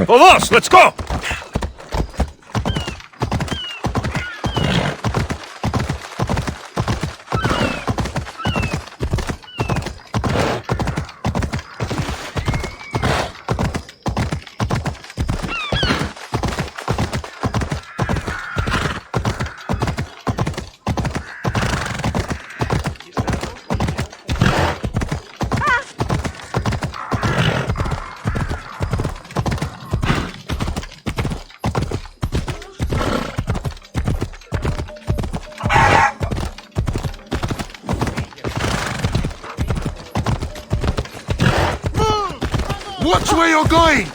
Vamos, let's go! Watch where you're going!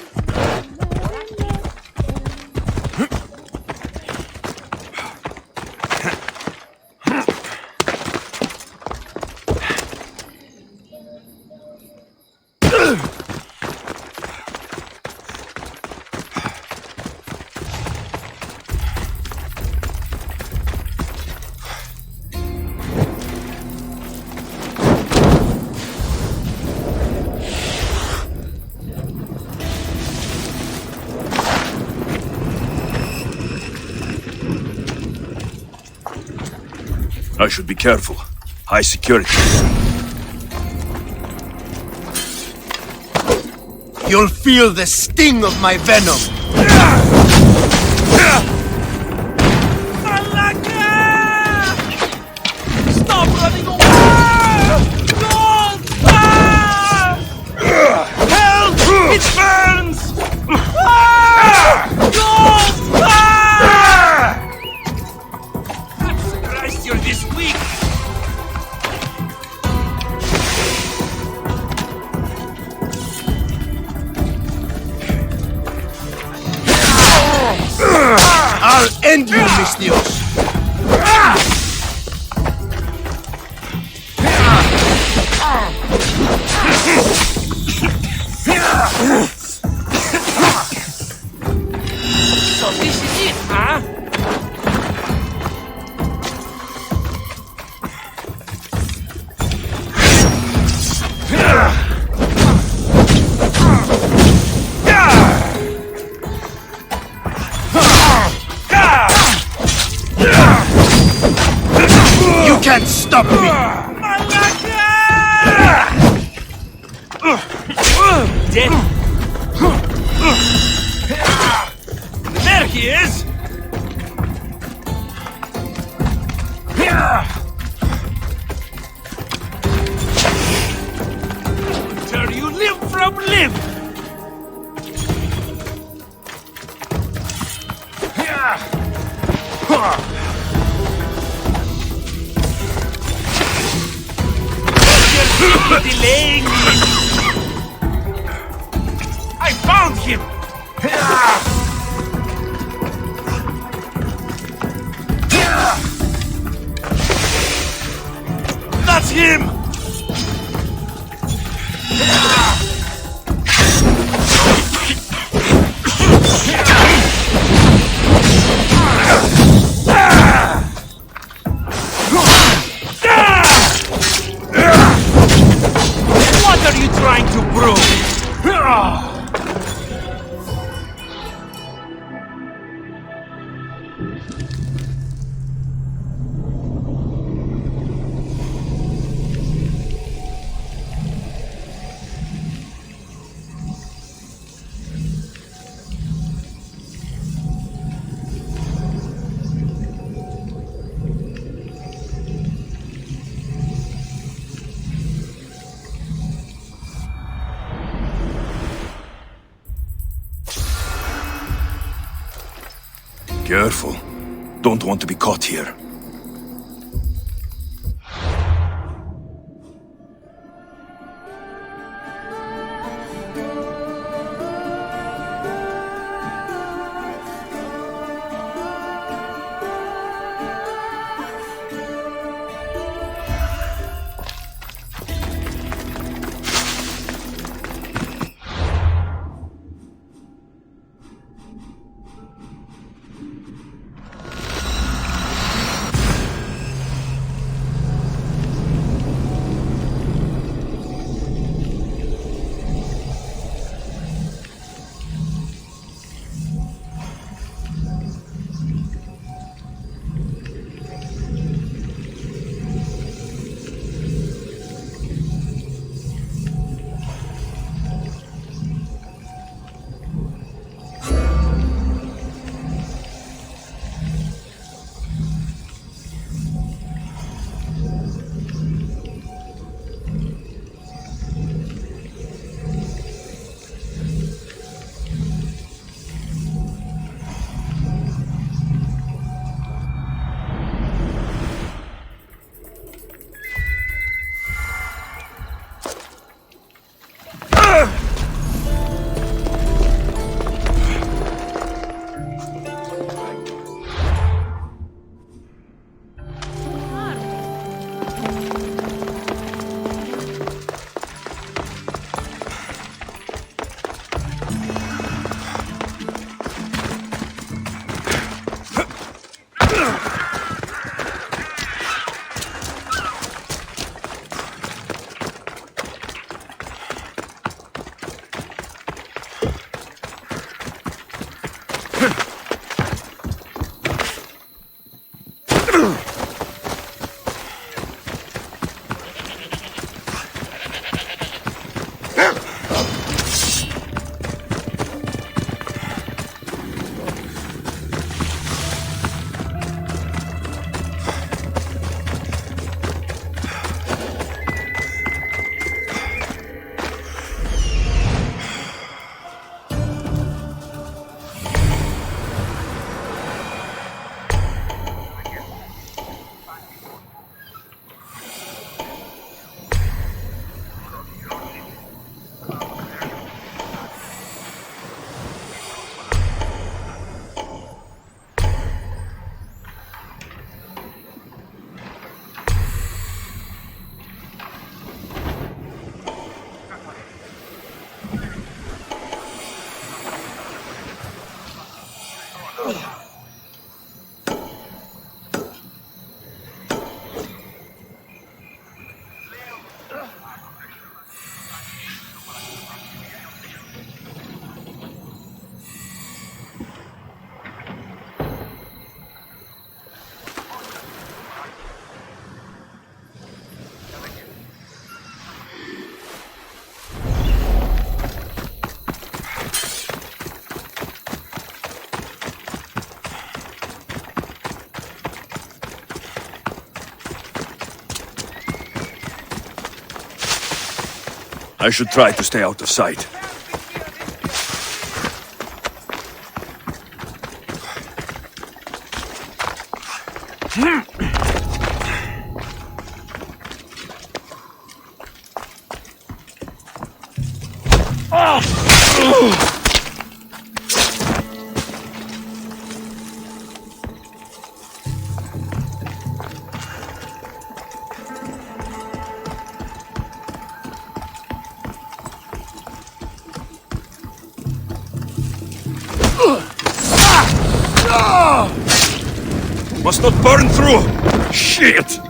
I should be careful. High security. You'll feel the sting of my venom! Stop running away! Don't! Help! It burns! Don't! Christ, you're this weak! I'll end you, Mistios! So this is it, huh? You can't stop me! Dead. There he is! Turn you limb from limb! You're delaying me! I found him! That's him! What are you trying to prove? Careful. Don't want to be caught here. I should try to stay out of sight. Must not burn through! Shit!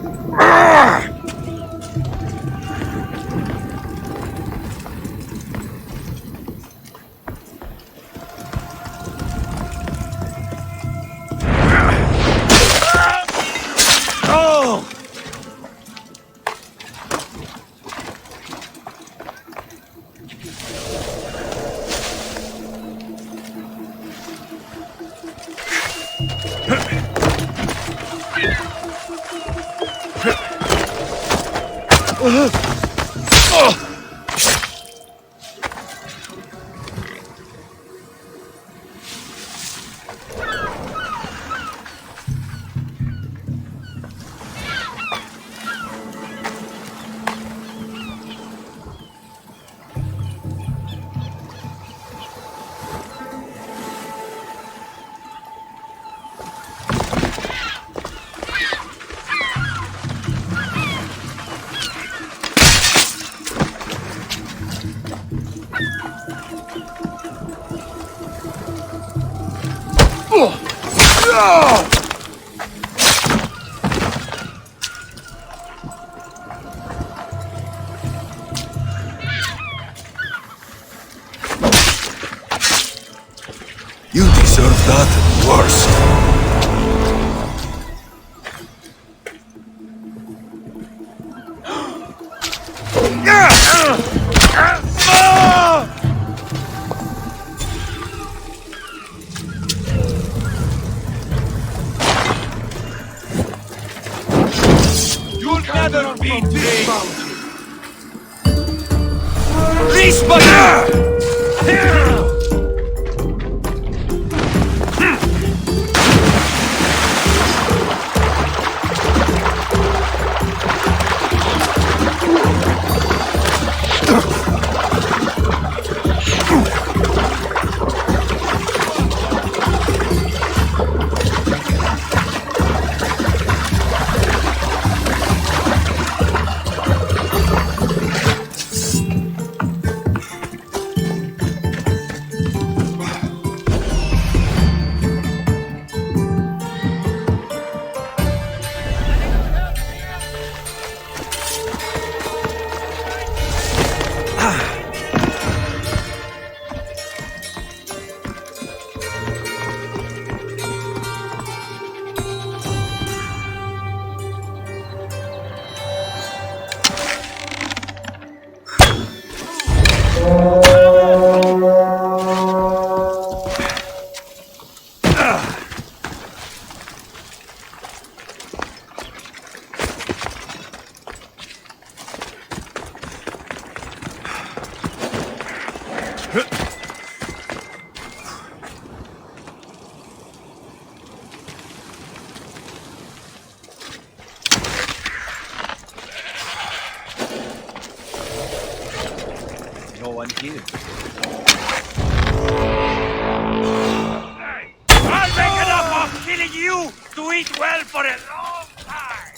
You deserve that and worse. You'll never beat me! Respawn! No one here. I'll make enough of killing you to eat well for a long time!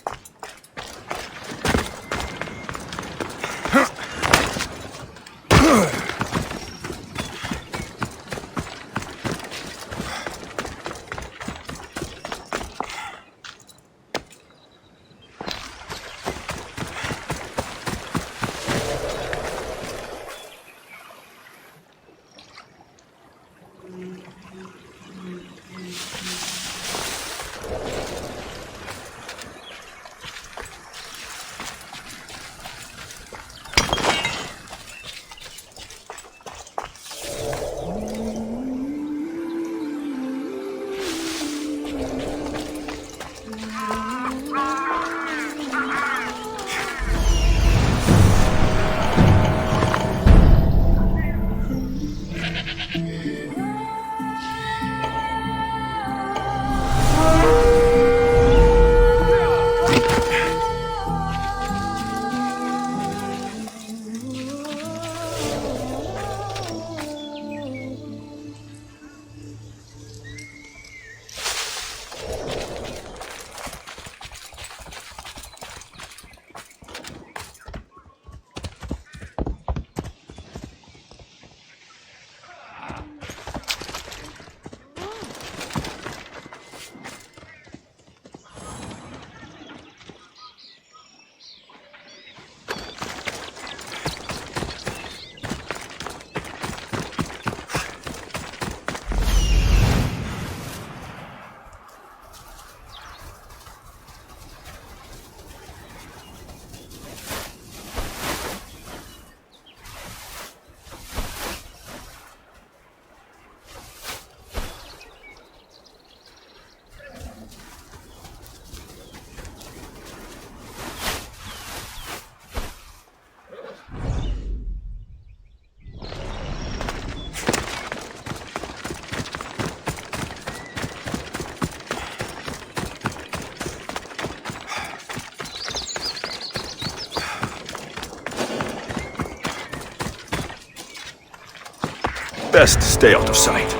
Best stay out of sight.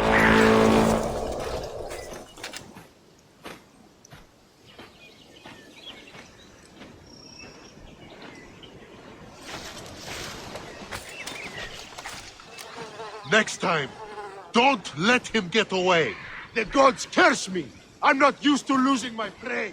Next time, don't let him get away. The gods curse me I'm not used to losing my prey.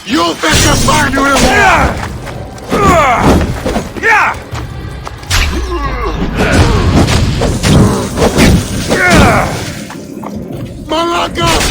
You'll bet your farm you will! Malaga!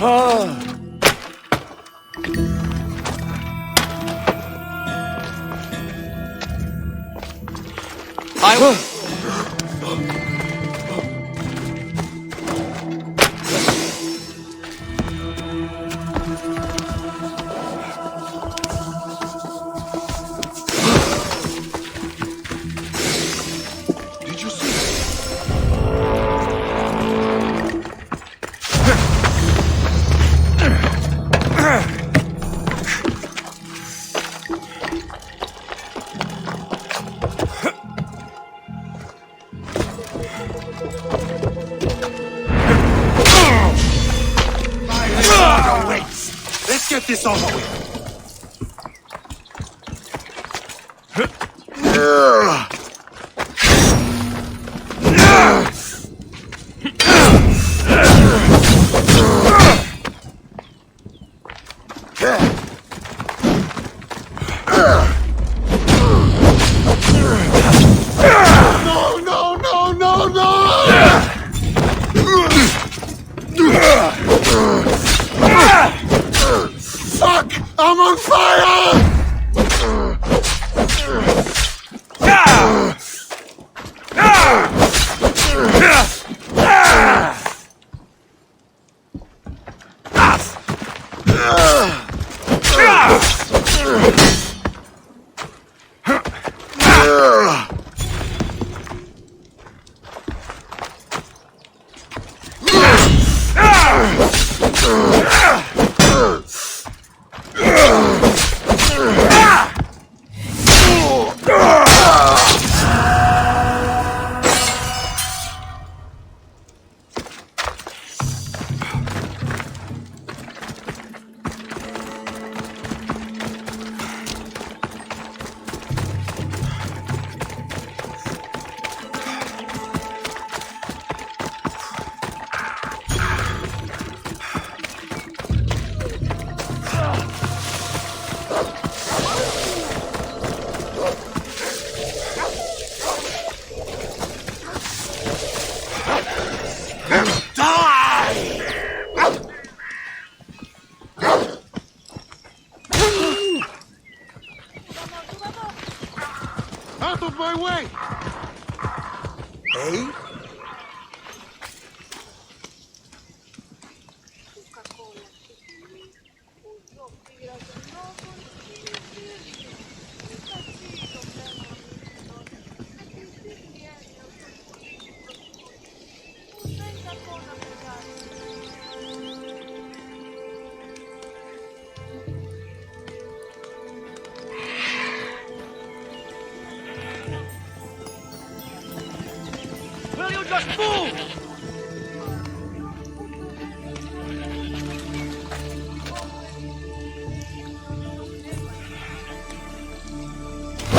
Did you see? Let's get this over with. No, no, no, no, no! Fuck! I'm on fire! Out of my way! Hey? Will you just move?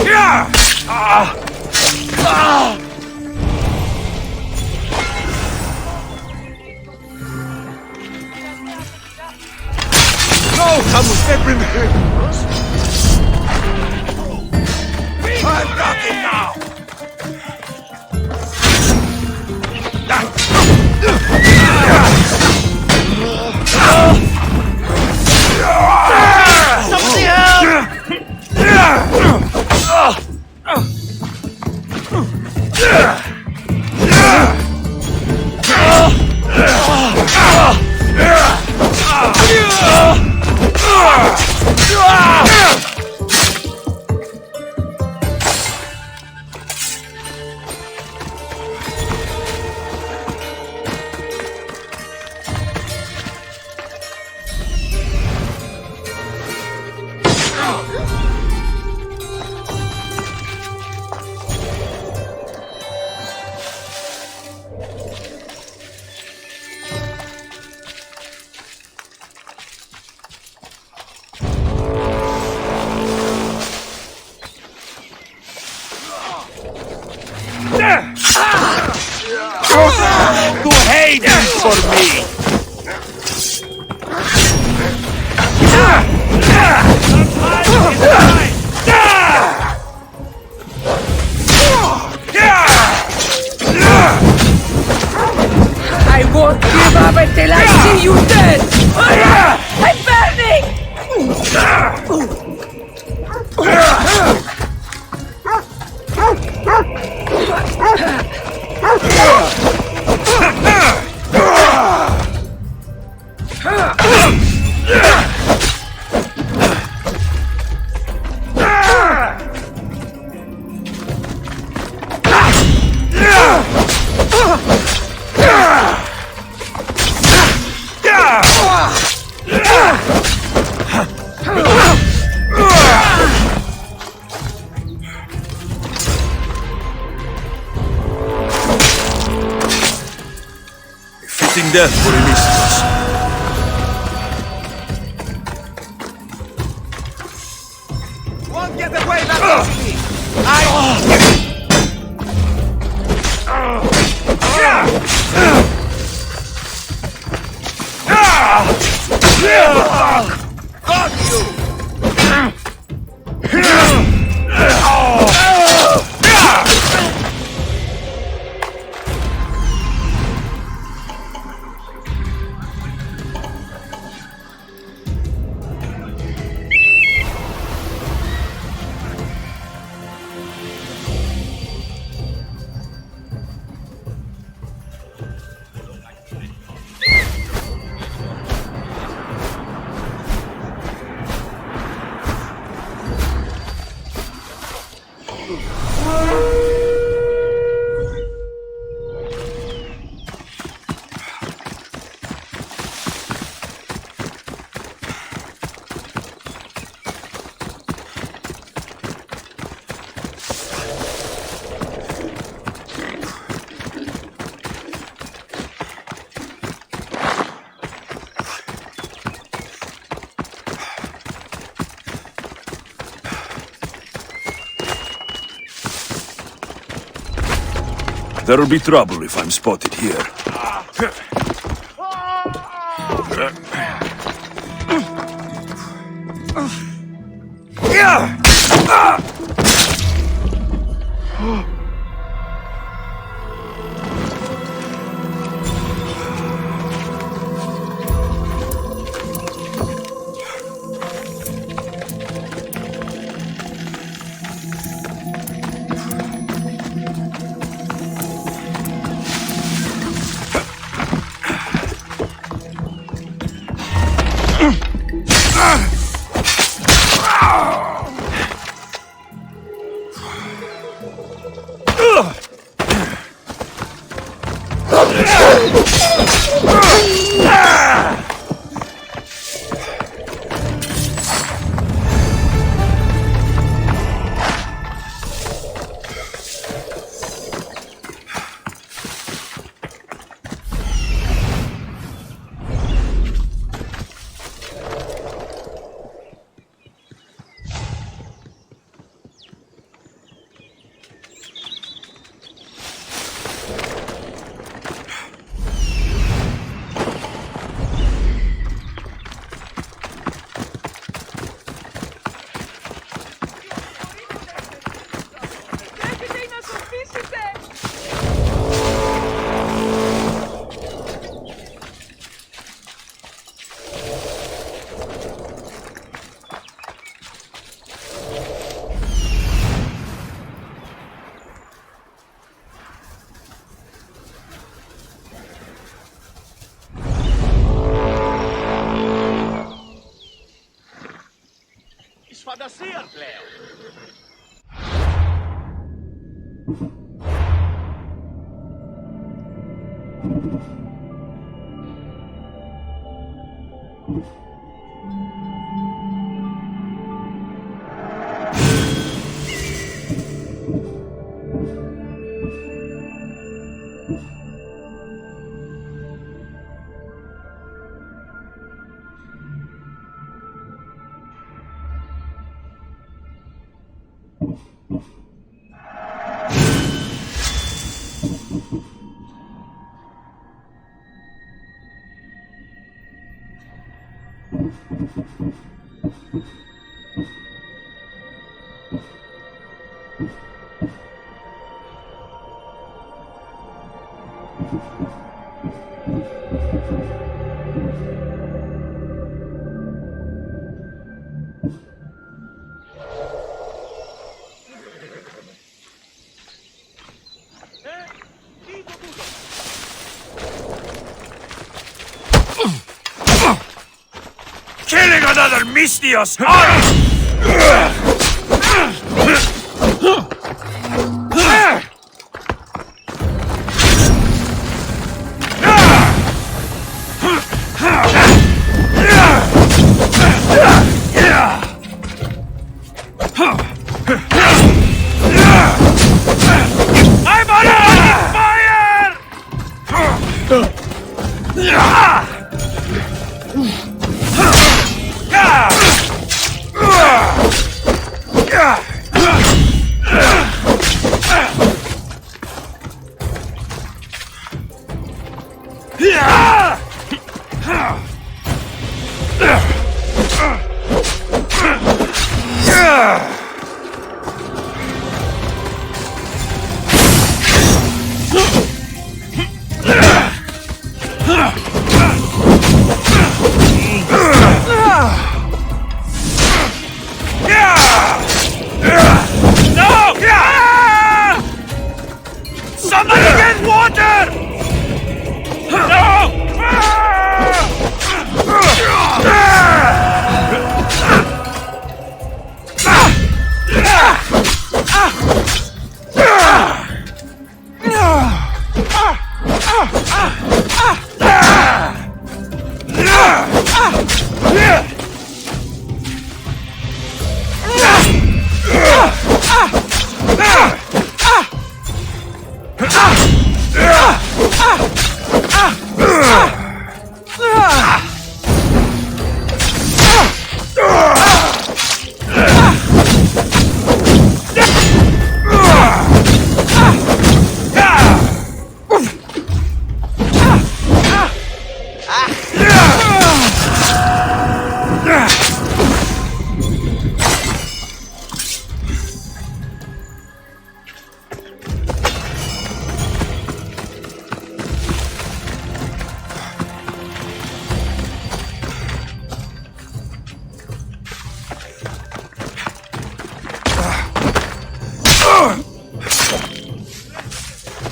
Yeah! No! I'm stepping here! I'm talking now! Somebody to Hades for me! I won't give up until I see you dead! I'm burning! Fitting death for Elysius. Won't get away that easily! Got you! There'll be trouble if I'm spotted here. Fantasieren, Claire! Mistios! I'm on fire! Somebody get water! No!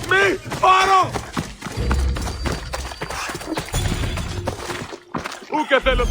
Μη πάρω! Ούκε θέλω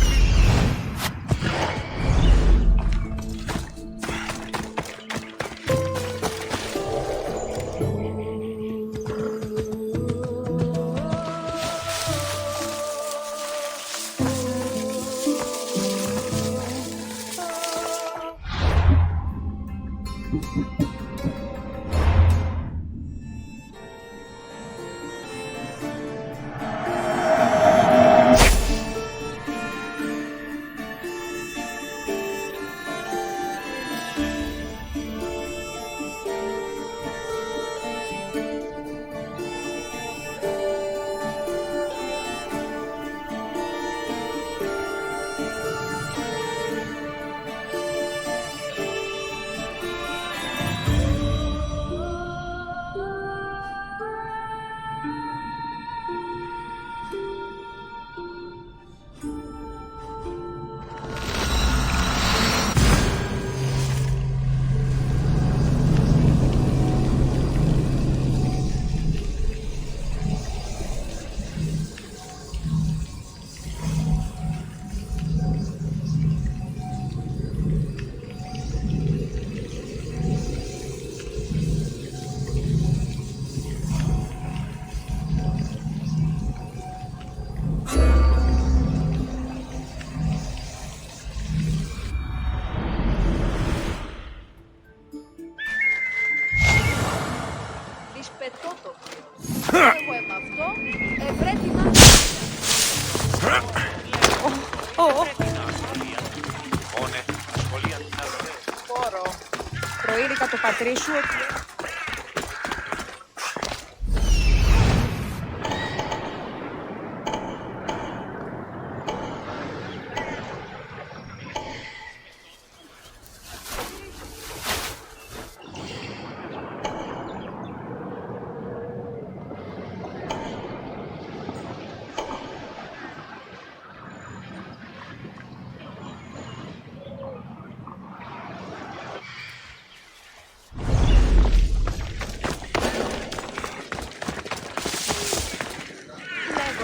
Προείδηκα το πατρί σου ότι...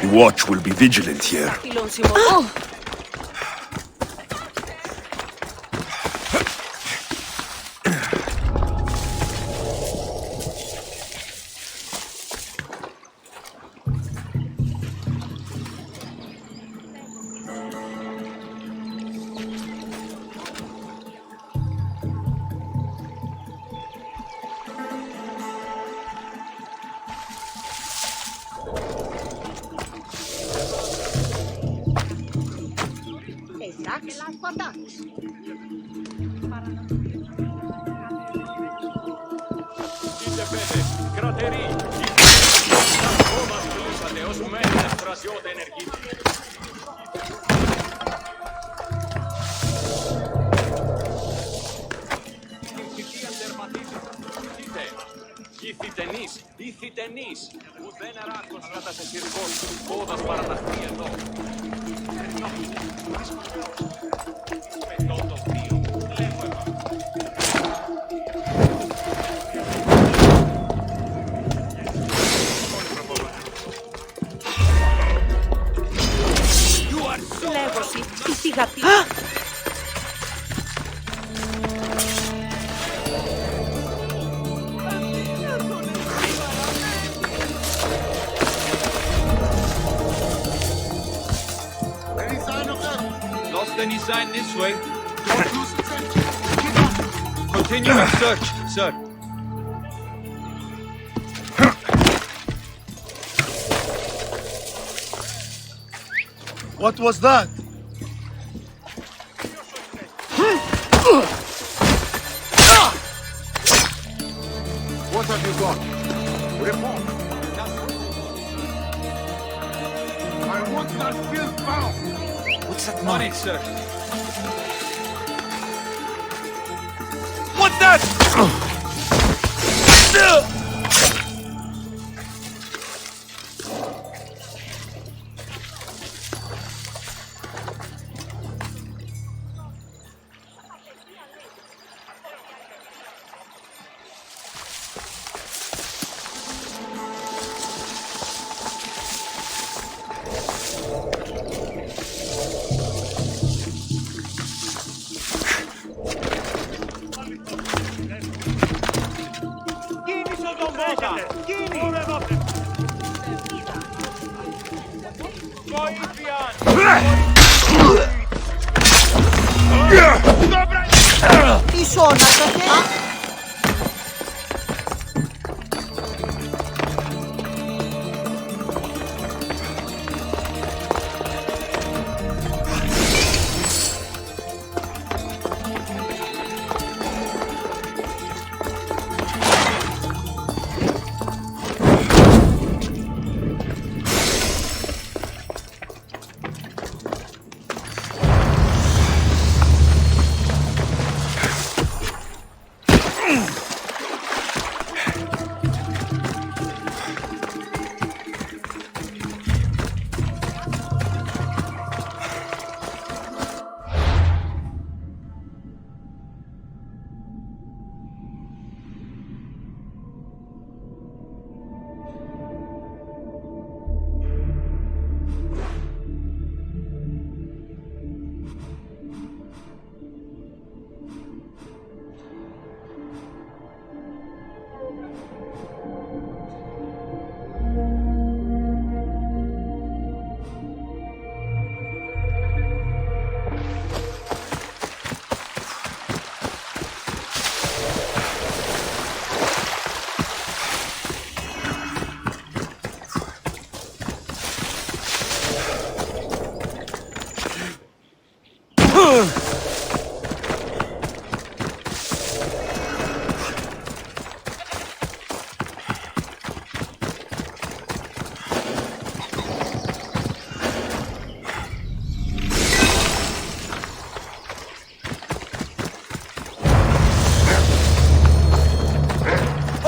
The watch will be vigilant here. Είτε πέτε, κρατεροί, ακόμα κλείσατε ως μένα στρασιώτε ενεργείτε. Ηθιτενείς, ουδέν αράκος κατά σε συρριγός, πόδας παραταχθεί εδώ. Με το τοπίο, βλέπω εδώ. Λέγωση, η θυγατή. Lost any sign this way? Continue your search, sir. What was that? What have you got? Report. I want that field found. What's that money, sir? What's that? Πίσω να το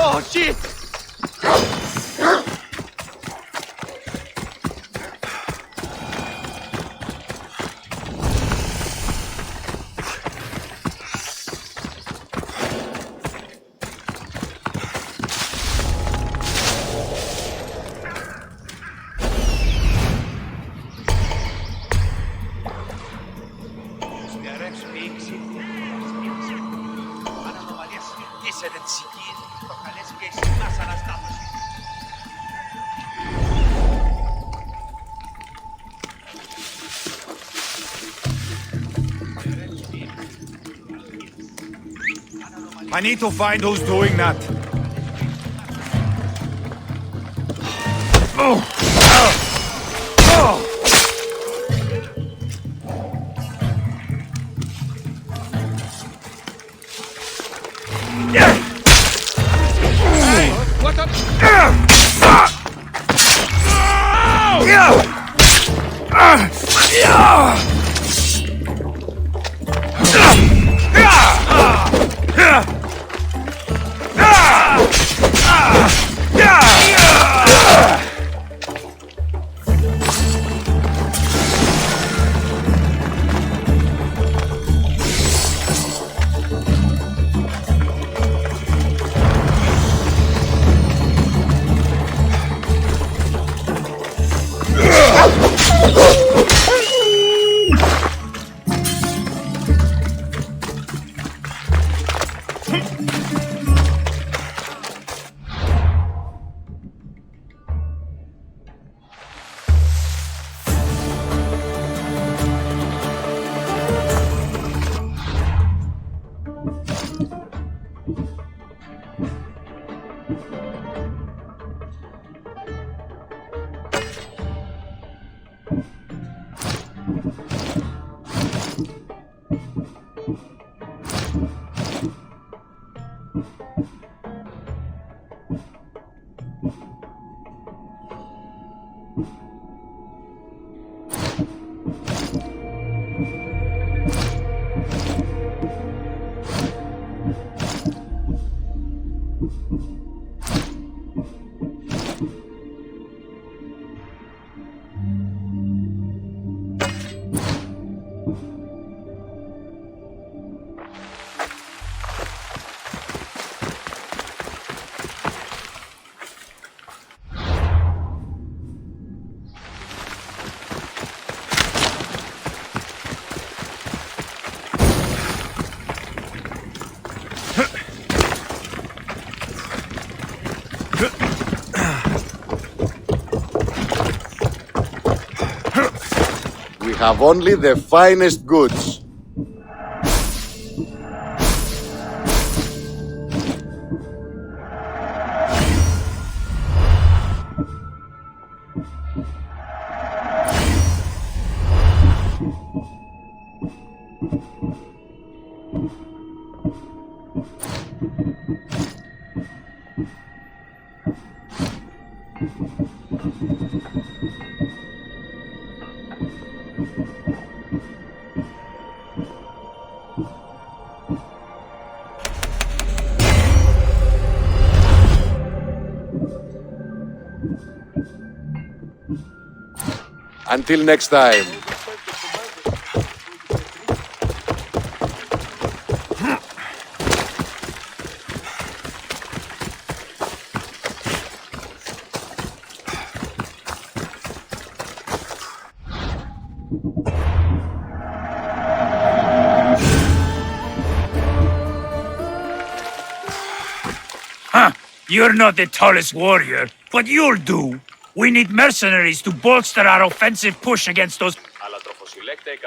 Oh, shit! I need to find who's doing that. What up? We have only the finest goods. Until next time. You're not the tallest warrior, but you'll do. We need mercenaries to bolster our offensive push against those...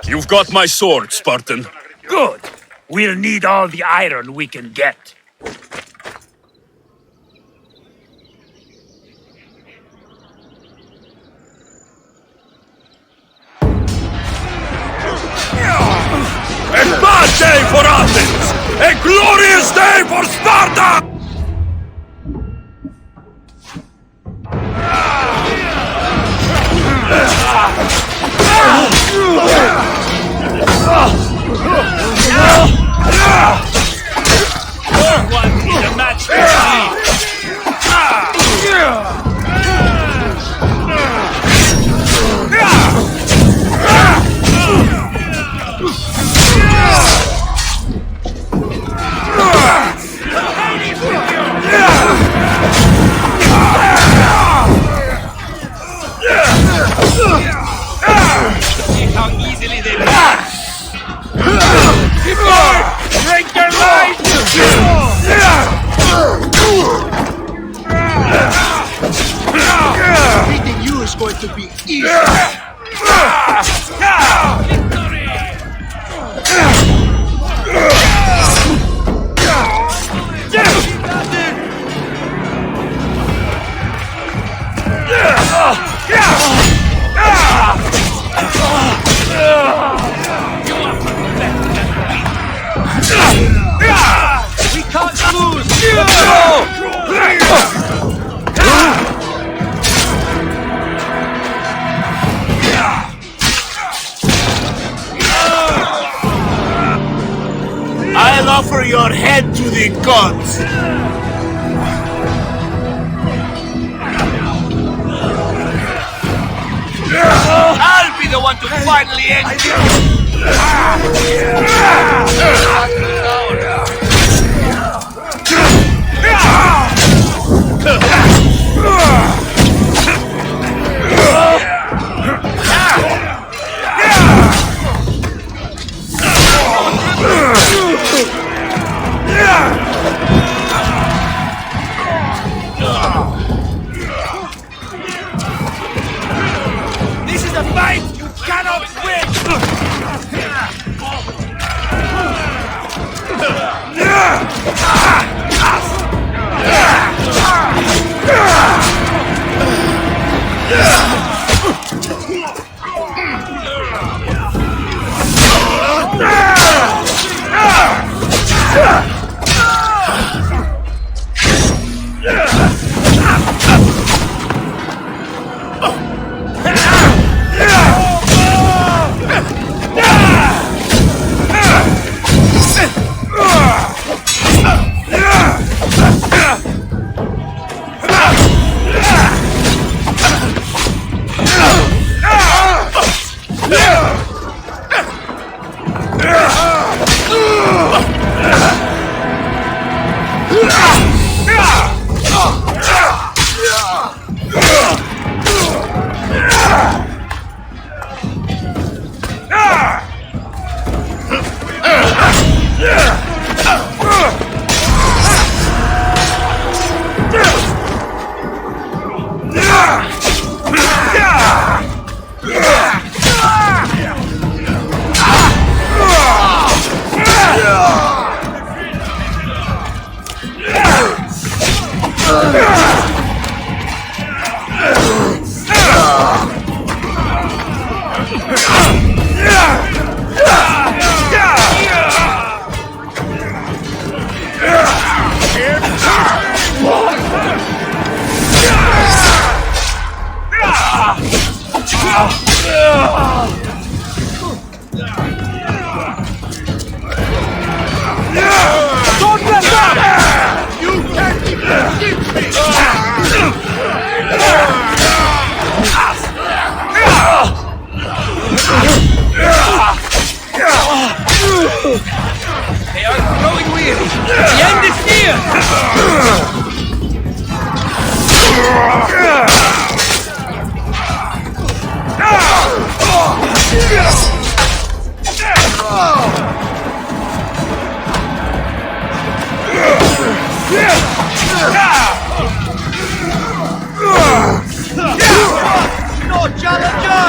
You've got my sword, Spartan. Good. We'll need all the iron we can get. A bad day for Athens! A glorious day for Sparta! No one is a match for See how easily they Break their line! Beating you is going to be easy. We can't lose! bleeding gods! I'll be the one to finally end you! This is a fight you cannot win! They are growing weary! The end is near! No challenger!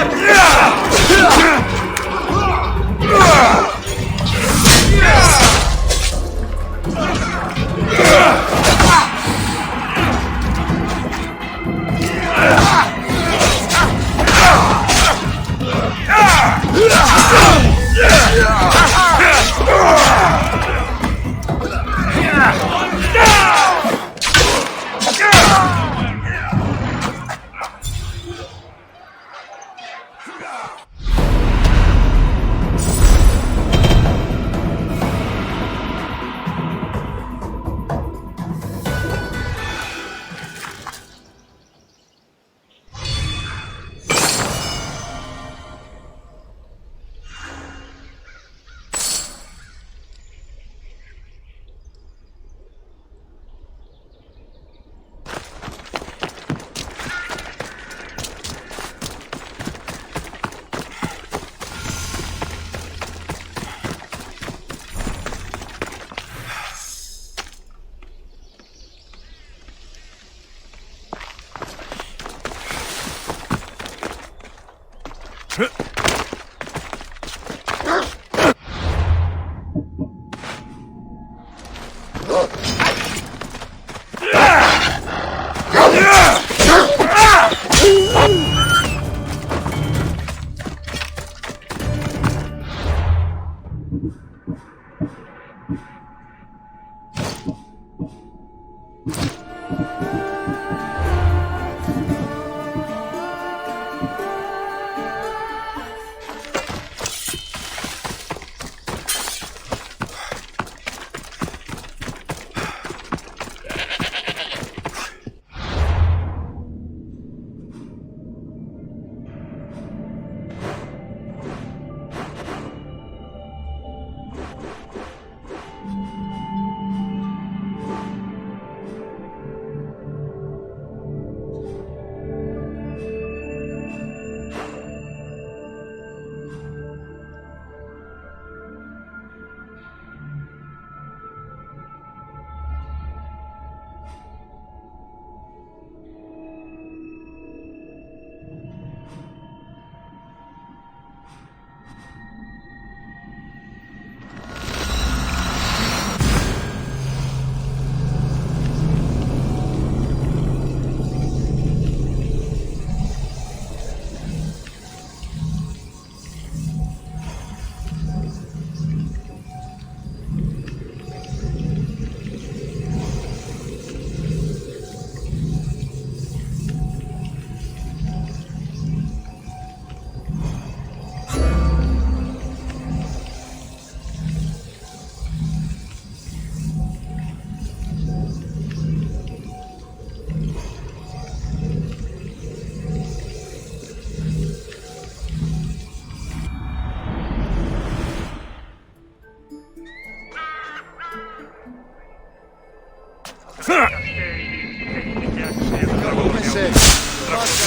say.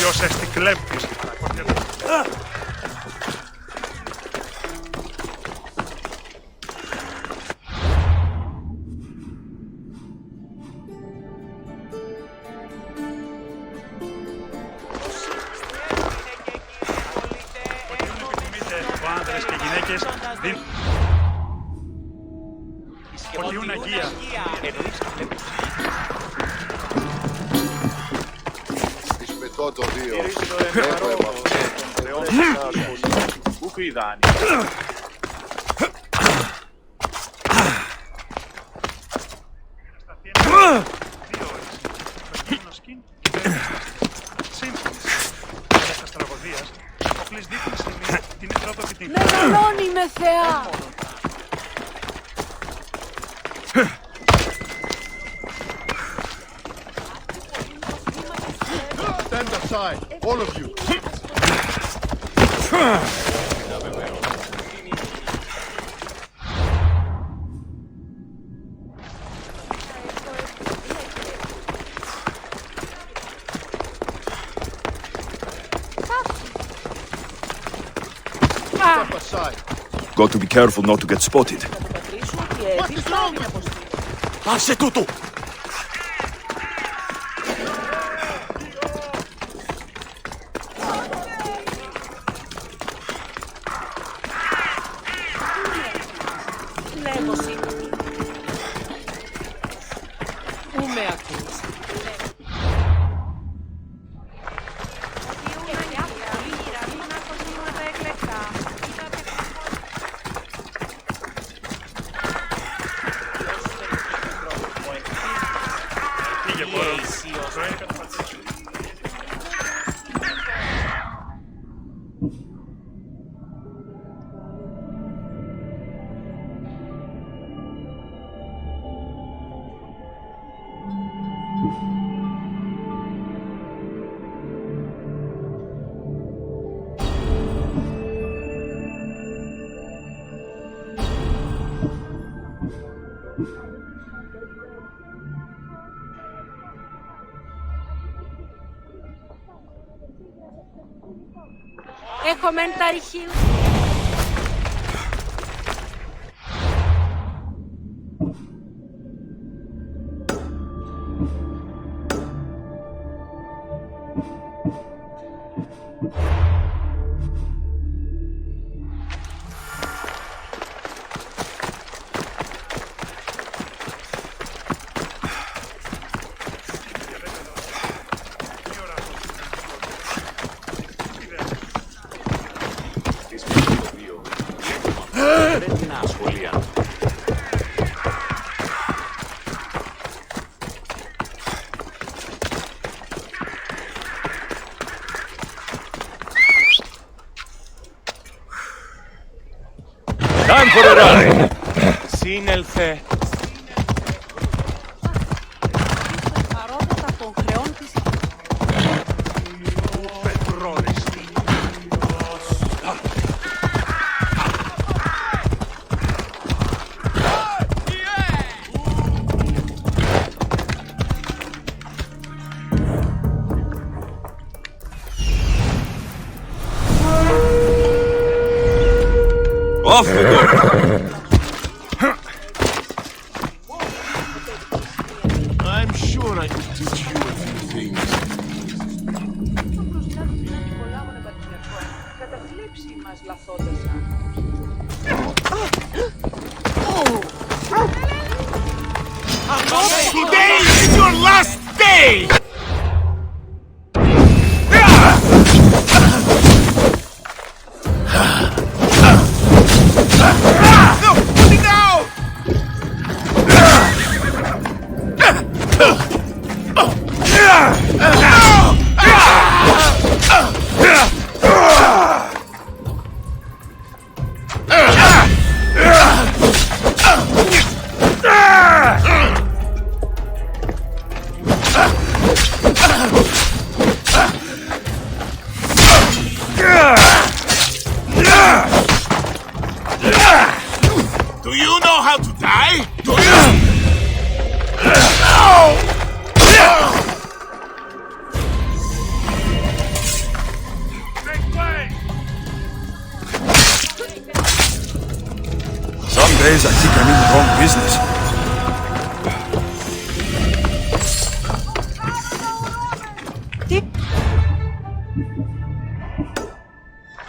Ποιος εστικλέπτης. Άντρες και γυναίκες ποτιούν αγία. Ισπετώ το 2. Πού κρυδάνει. Μεγαλώνει με θεά. Stand aside, all of you. Step aside. Got to be careful not to get spotted. Άσε τούτο! Λέγωση. Πού με ακούς. Έχω μεν τα αρχεία. Time for a ride! Σύνελθε. Παρόδοτα των χρεών της. Off we go! I'm sure I can teach you a few things. Καταθλίψη μας λαθώντας. Today is your last day! No! Put it down! Boys, I think I'm in the wrong business.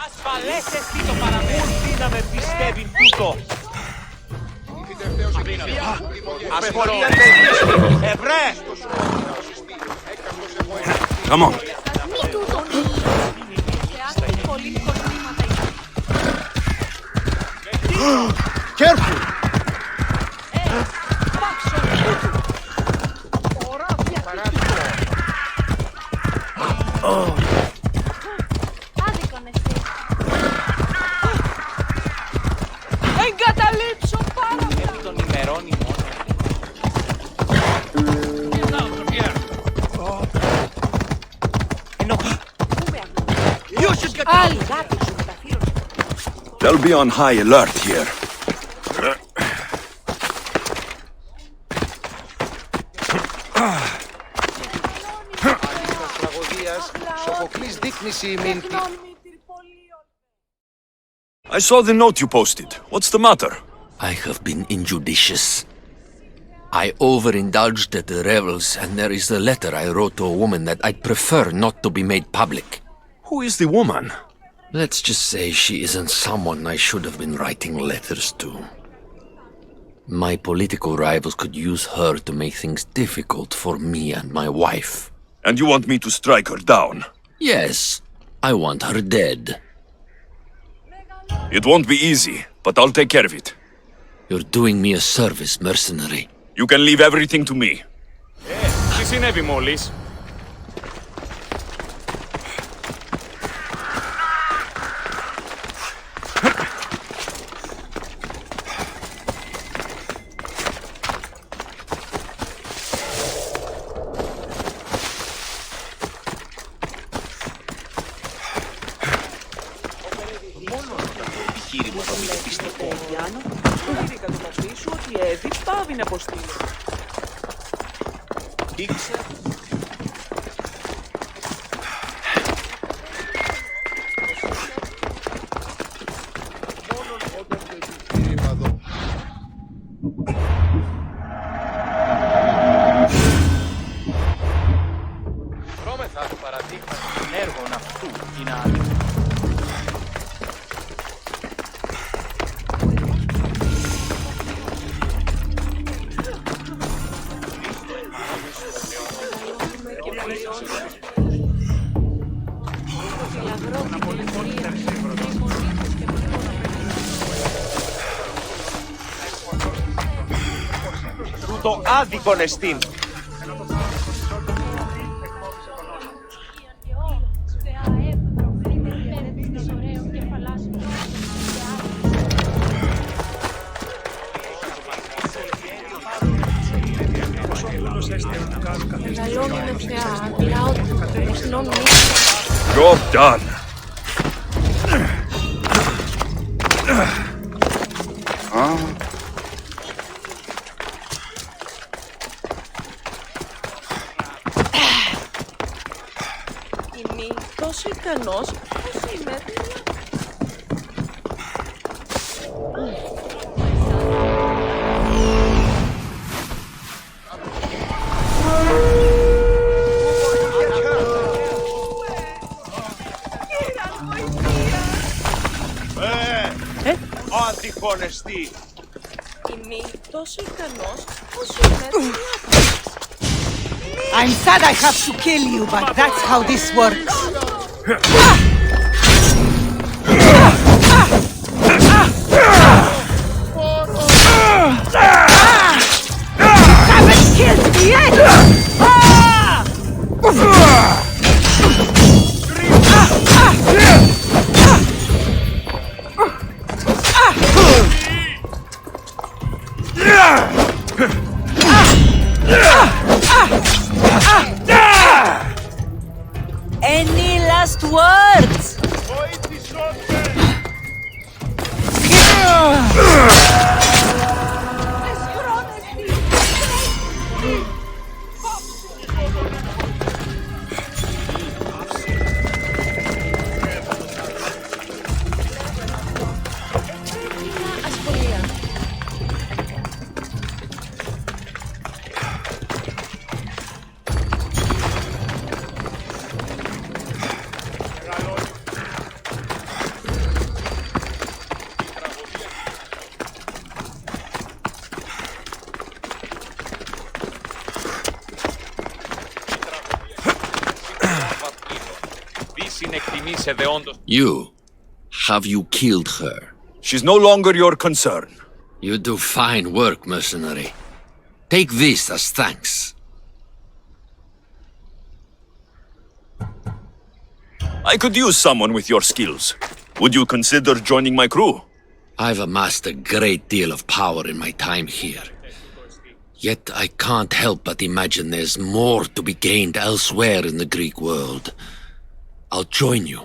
Ασφαλές εστί το παραμέρι. Να με πιστεύει τούτο. Ασχολία δεν Ευρέ! Come on. Μη τούτον θεάστε πολύ κοσμήματα. Careful! Άδικον εσύ. Εγκαταλείψω πάρα πολλά. Τον ημερώνει μόνο. Άλλη γάτη σου μεταφύρωσε. They'll be on high alert here. Τραγωδίας, Σοφοκλής δείκνηση μην τη... I saw the note you posted. What's the matter? I have been injudicious. I overindulged at the revels, and there is a letter I wrote to a woman that I'd prefer not to be made public. Who is the woman? Let's just say she isn't someone I should have been writing letters to. My political rivals could use her to make things difficult for me and my wife. And you want me to strike her down? Yes, I want her dead. It won't be easy, but I'll take care of it. You're doing me a service, mercenary. You can leave everything to me. Τι συνέβη μόλις? Δρόμεθα του παραδείγματος των έργων αυτού είναι άδικο. Τούτο άδικον εστίν. Job done. Είναι τόσο ικανός όσο είμαι. Άδικον εστί. Είμαι τόσο ικανός όσο είμαι. I'm sad I have to kill you, but that's how this works. Haven't killed me yet! Any last words? συνεκτιμήσε δεόντως. You. Have you killed her? She's no longer your concern. You do fine work, mercenary. Take this as thanks. I could use someone with your skills. Would you consider joining my crew? I've amassed a great deal of power in my time here. Yet I can't help but imagine there's more to be gained elsewhere in the Greek world. I'll join you.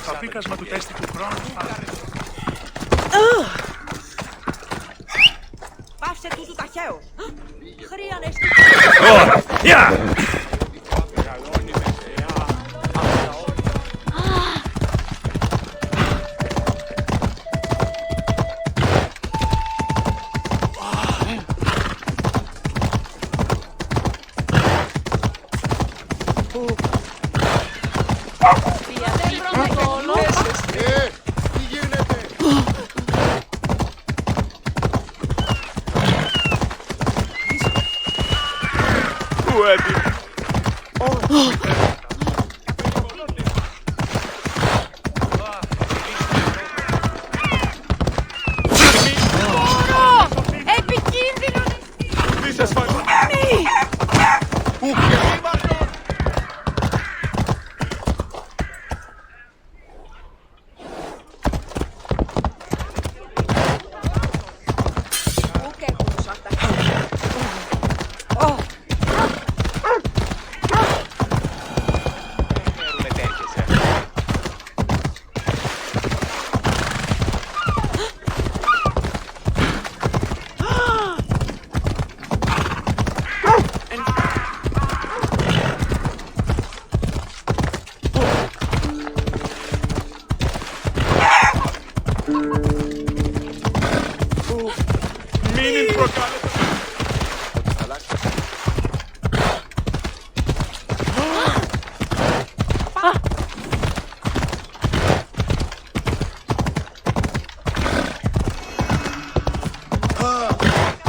Το πίκασμα του τέστη του χρόνου. Πάυσε τους ταχαίους. Χρειανεστεί. Γεια! Τι γίνεται? Επικίνδυνο!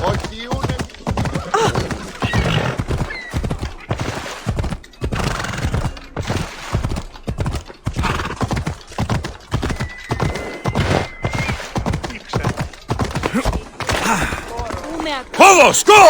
Όχι, ούτε. Vamos, go!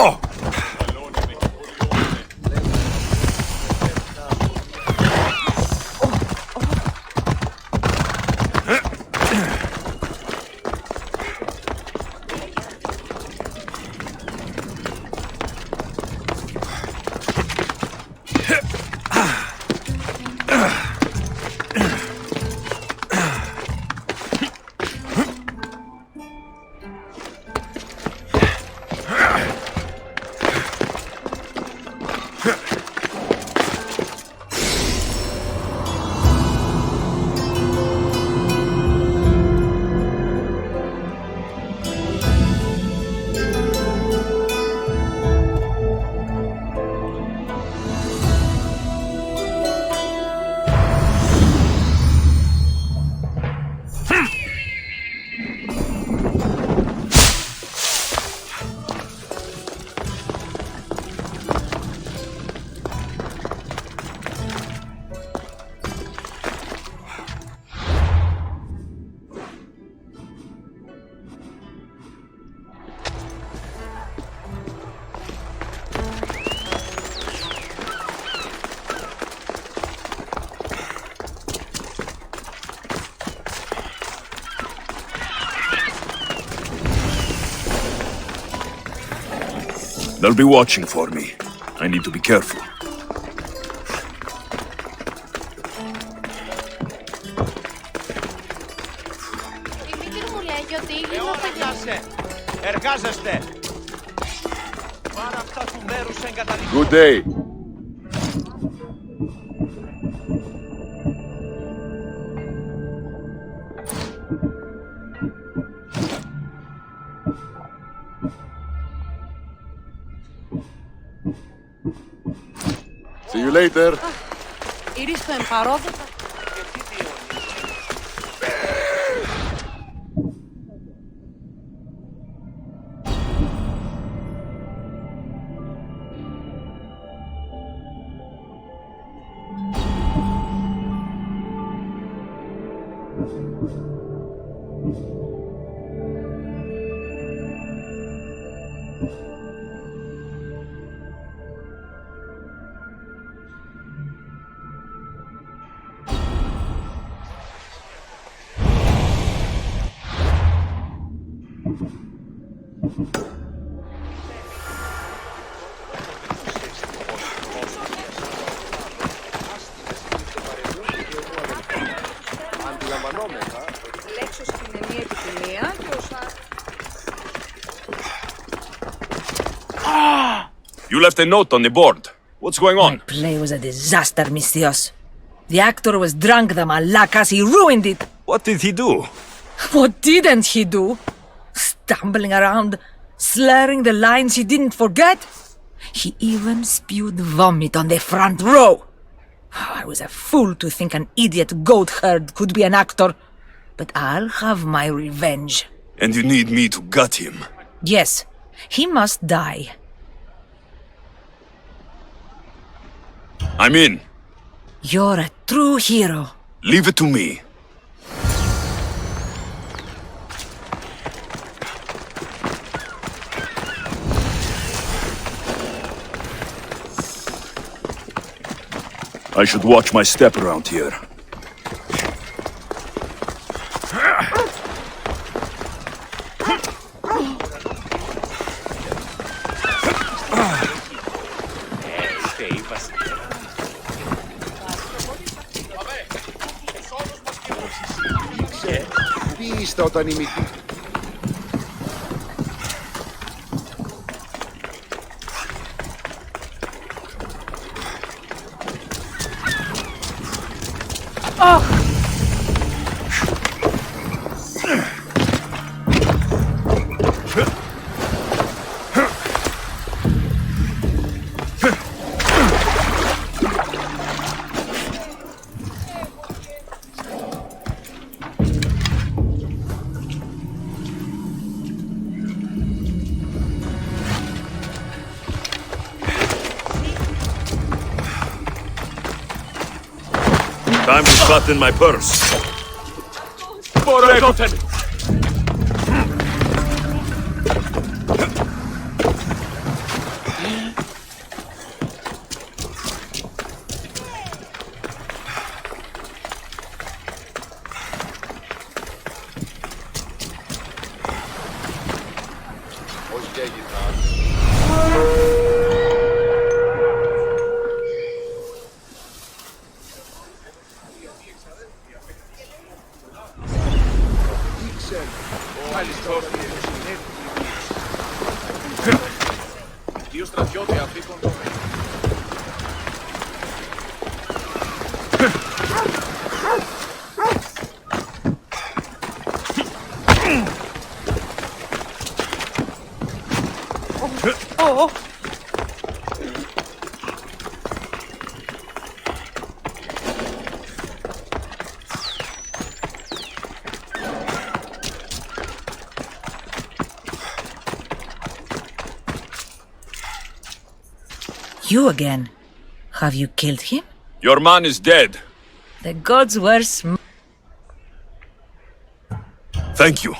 They'll be watching for me. I need to be careful. Η μήτρη μου λέει γιατί Εώναγιασε! Εργάζεστε! Πάρα αυτά του μέρους εγκαταλείπω. Good day. See you later. Ήρθε στο εμπαρόδοτα. Λέξω στην ενή επιθυμία και όσα... You left a note on the board. What's going on? Play was a disaster, Mistios. The actor was drunk, the malakas, he ruined it. What did he do? What didn't he do? Stumbling around, slurring the lines he didn't forget. He even spewed vomit on the front row. I was a fool to think an idiot goat herd could be an actor. But I'll have my revenge. And you need me to gut him. Yes, he must die. I'm in. You're a true hero. Leave it to me. I should watch my step around here. Τι είστε όταν η μύτη... Time to button my purse. Forgotten! Πώς γέγινα. Δύο στρατιώτε αφήκουν το You again. Have you killed him? Your man is dead. The gods were Thank you.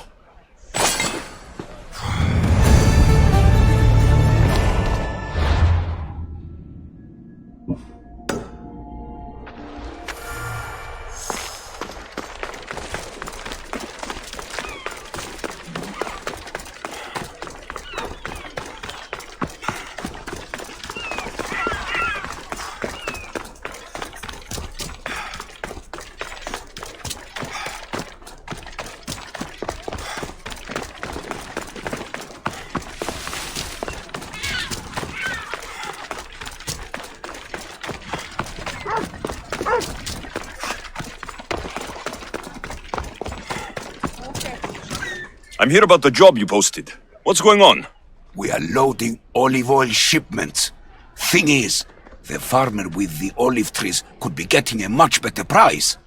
I'm here about the job you posted. What's going on? We are loading olive oil shipments. Thing is, the farmer with the olive trees could be getting a much better price.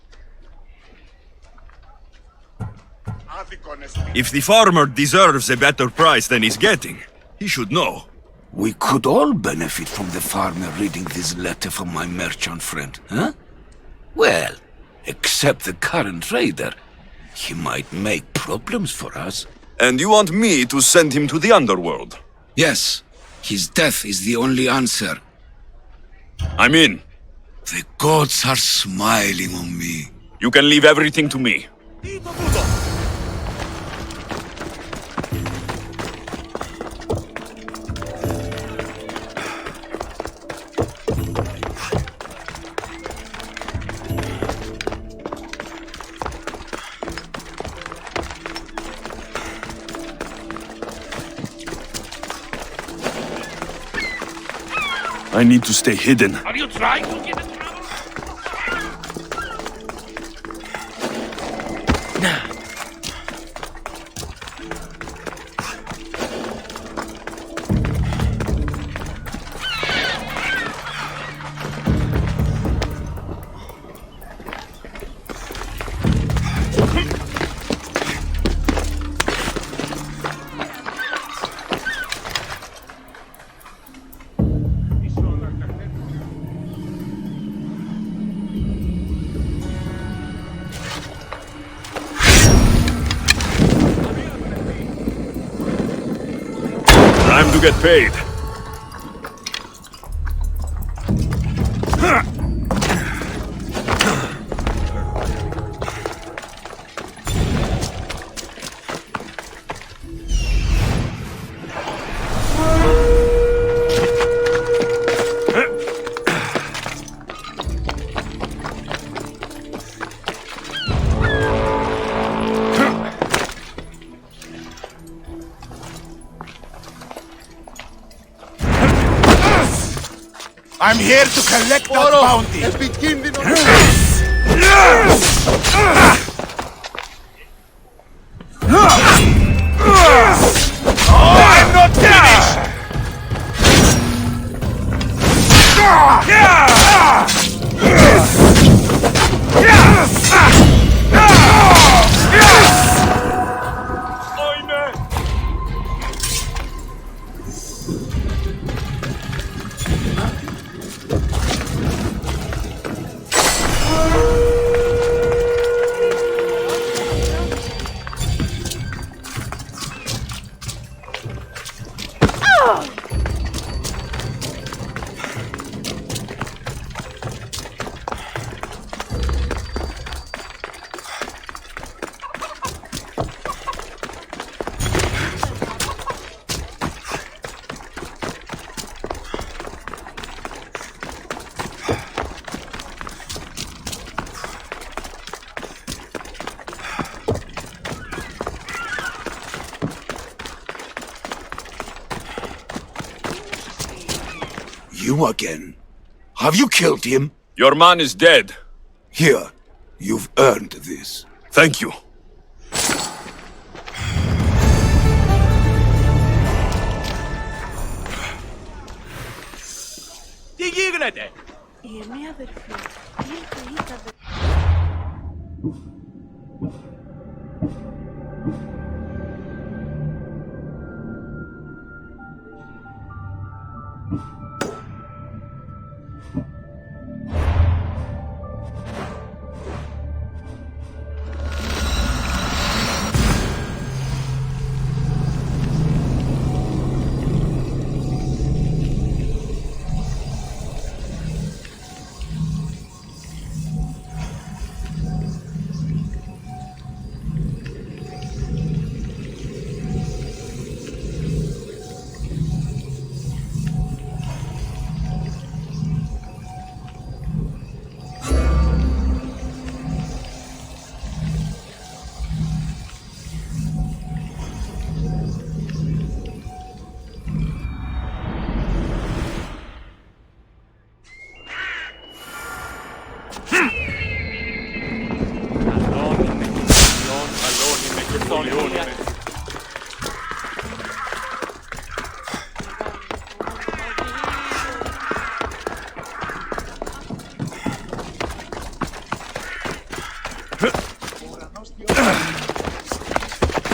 If the farmer deserves a better price than he's getting, he should know. We could all benefit from the farmer reading this letter from my merchant friend, huh? Well, except the current trader. He might make problems for us. And you want me to send him to the underworld? Yes, his death is the only answer. I'm in. The gods are smiling on me. You can leave everything to me. I need to stay hidden. Are you trying to get in trouble? Time to get paid. I'm here to collect that bounty. I'm not finished! You again? Have you killed him? Your man is dead. Here, you've earned this. Thank you. Τι γίνεται! Η μία αδερφή ήλθε ή τα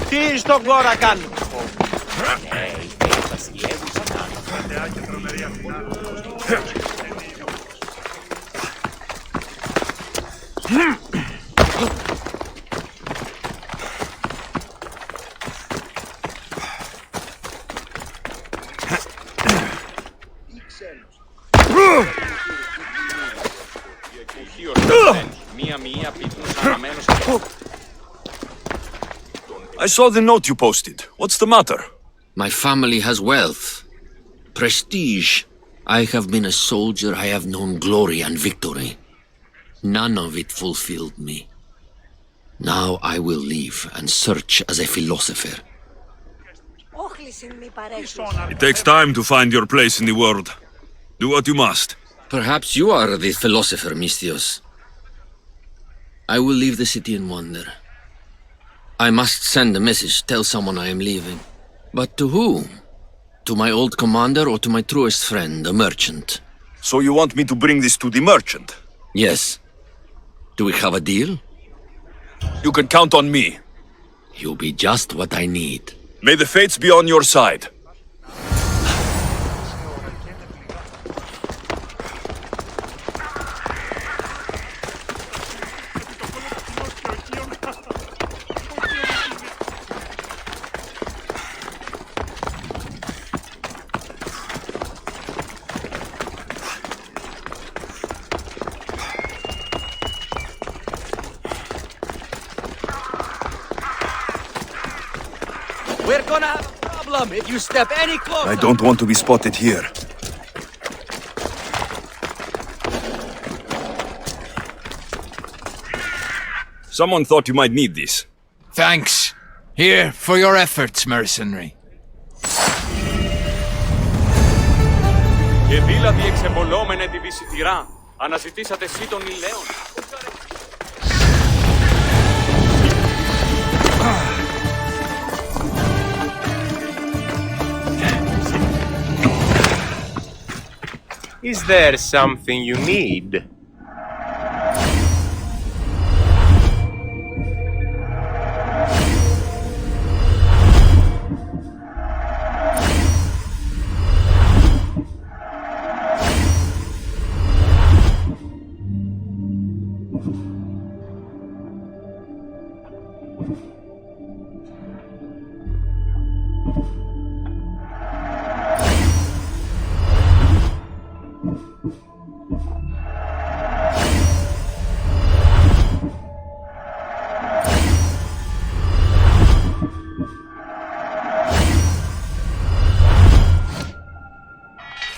Τι στον κόρα κάνουν. I saw the note you posted. What's the matter? My family has wealth, prestige. I have been a soldier, I have known glory and victory. None of it fulfilled me. Now I will leave and search as a philosopher. It takes time to find your place in the world. Do what you must. Perhaps you are the philosopher, Mistios. I will leave the city and wander. I must send a message, tell someone I am leaving. But to whom? To my old commander or to my truest friend, a merchant? So you want me to bring this to the merchant? Yes. Do we have a deal? You can count on me. You'll be just what I need. May the fates be on your side. We're gonna have a problem if you step any closer. I don't want to be spotted here. Someone thought you might need this. Thanks. Here, for your efforts, mercenary. Και δίλατη εξεμπολόμενε τη βυσιτηρά. Αναζητήσατε εσύ τον ηλαίον. Is there something you need?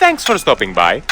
Thanks for stopping by.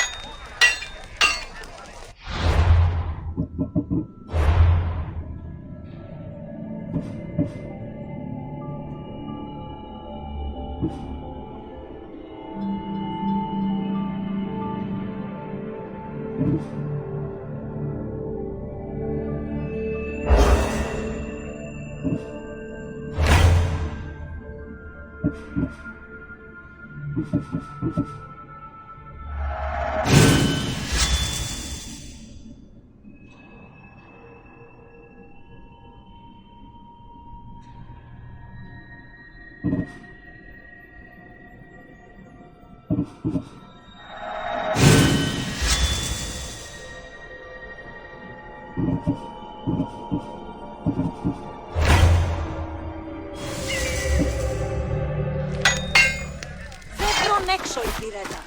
Φεύγουν έξω η πυρένα.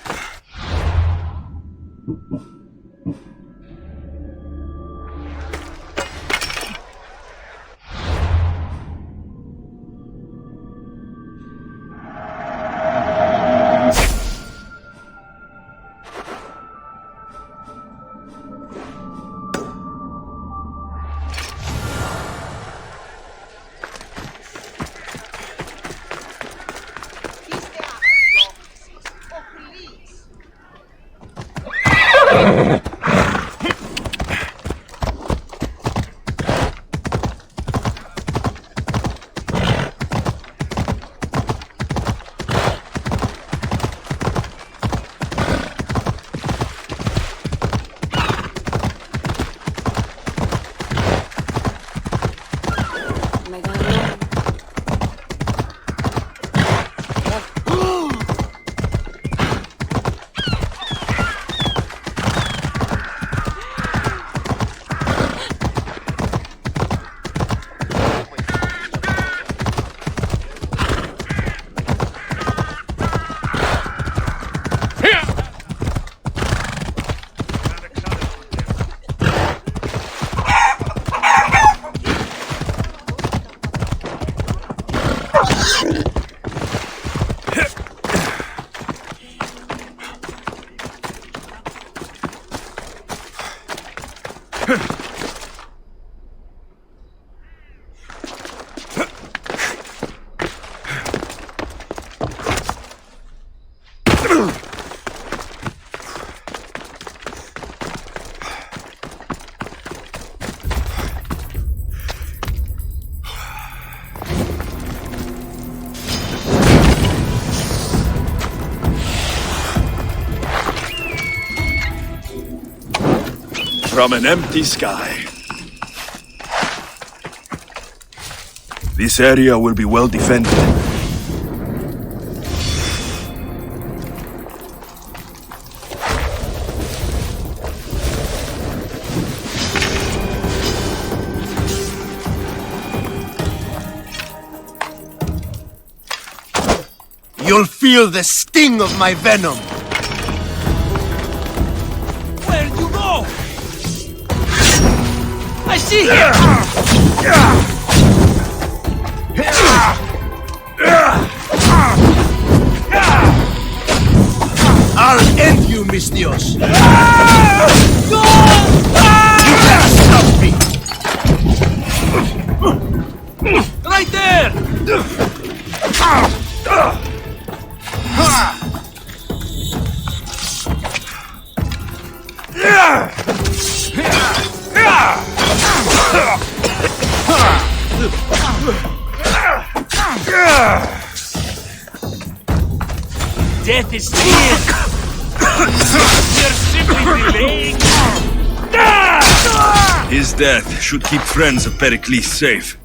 From an empty sky. This area will be well defended. You'll feel the sting of my venom. Where'd you go? I see him! I'll end you, mis Dios. No! You can't stop me. Right there! Death is near! You're simply delaying! His death should keep friends of Pericles safe.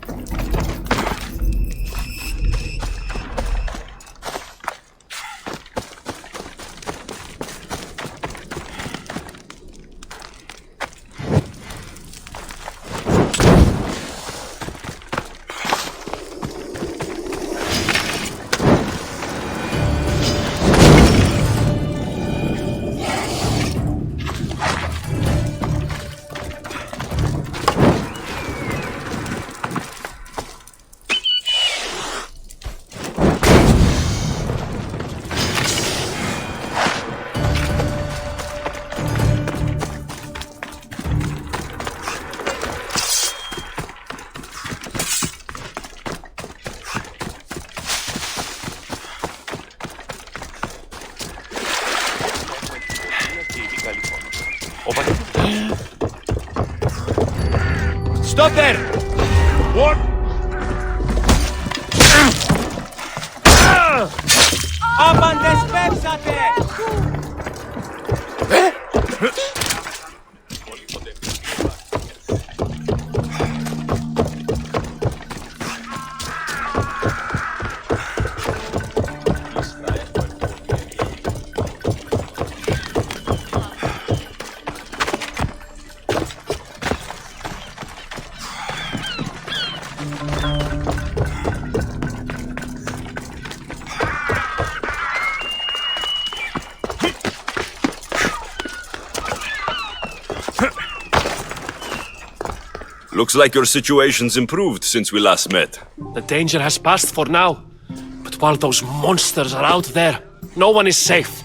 Stop there! What? Aman despépsate! Looks like your situation's improved since we last met. The danger has passed for now. But while those monsters are out there, no one is safe.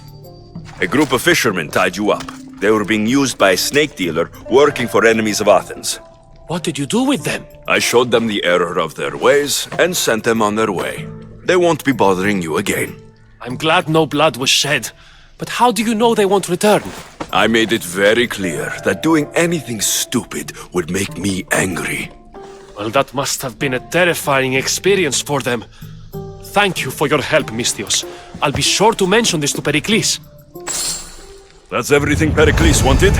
A group of fishermen tied you up. They were being used by a snake dealer working for enemies of Athens. What did you do with them? I showed them the error of their ways and sent them on their way. They won't be bothering you again. I'm glad no blood was shed. But how do you know they won't return? I made it very clear that doing anything stupid would make me angry. Well, that must have been a terrifying experience for them. Thank you for your help, Mystios. I'll be sure to mention this to Pericles. That's everything Pericles wanted.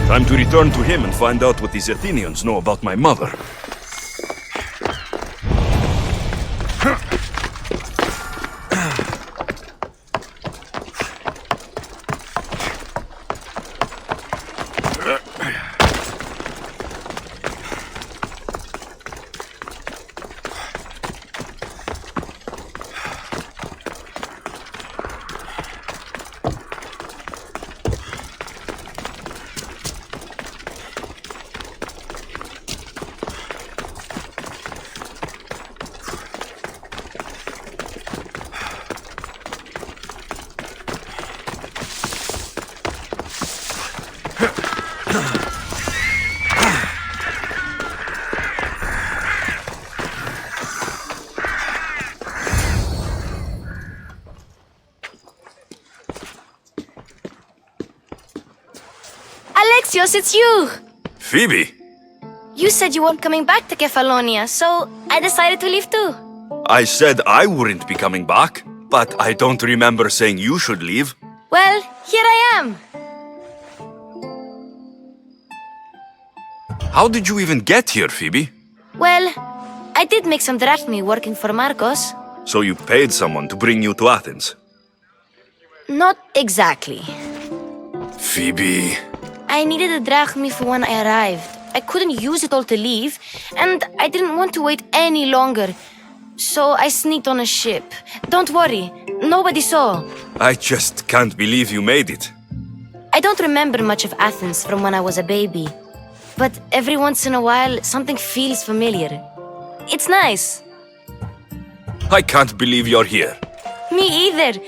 Time to return to him and find out what these Athenians know about my mother. Misthios, it's you! Phoebe! You said you weren't coming back to Kefalonia, so I decided to leave too. I said I wouldn't be coming back, but I don't remember saying you should leave. Well, here I am. How did you even get here, Phoebe? Well, I did make some drachmi working for Marcos. So you paid someone to bring you to Athens? Not exactly. Phoebe... I needed a drachmi for when I arrived. I couldn't use it all to leave, and I didn't want to wait any longer. So I sneaked on a ship. Don't worry, nobody saw. I just can't believe you made it. I don't remember much of Athens from when I was a baby. But every once in a while, something feels familiar. It's nice. I can't believe you're here. Me either.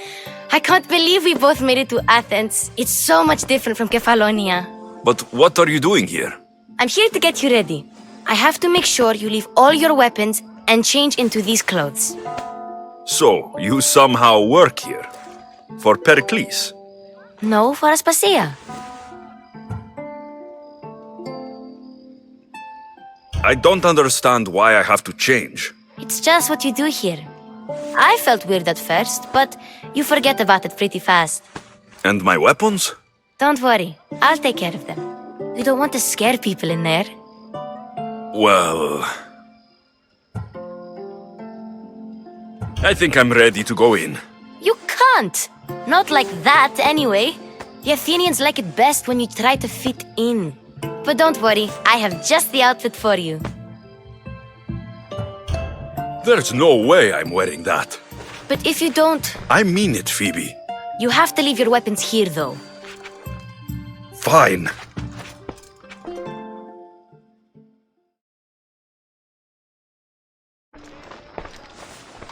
I can't believe we both made it to Athens. It's so much different from Kefalonia. But what are you doing here? I'm here to get you ready. I have to make sure you leave all your weapons and change into these clothes. So, you somehow work here? For Pericles? No, for Aspasia. I don't understand why I have to change. It's just what you do here. I felt weird at first, but you forget about it pretty fast. And my weapons? Don't worry, I'll take care of them. You don't want to scare people in there. Well... I think I'm ready to go in. You can't! Not like that, anyway. The Athenians like it best when you try to fit in. But don't worry, I have just the outfit for you. There's no way I'm wearing that. But if you don't... I mean it, Phoebe. You have to leave your weapons here, though. Fine.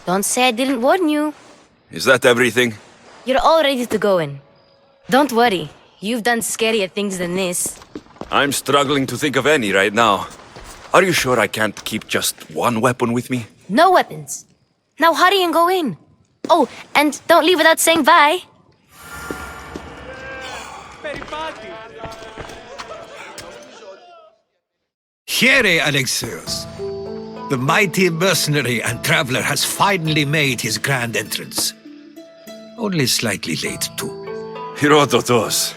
Don't say I didn't warn you. Is that everything? You're all ready to go in. Don't worry, you've done scarier things than this. I'm struggling to think of any right now. Are you sure I can't keep just one weapon with me? No weapons. Now hurry and go in. Oh, and don't leave without saying bye. Here, Alexios. The mighty mercenary and traveler has finally made his grand entrance. Only slightly late, too. Herodotos.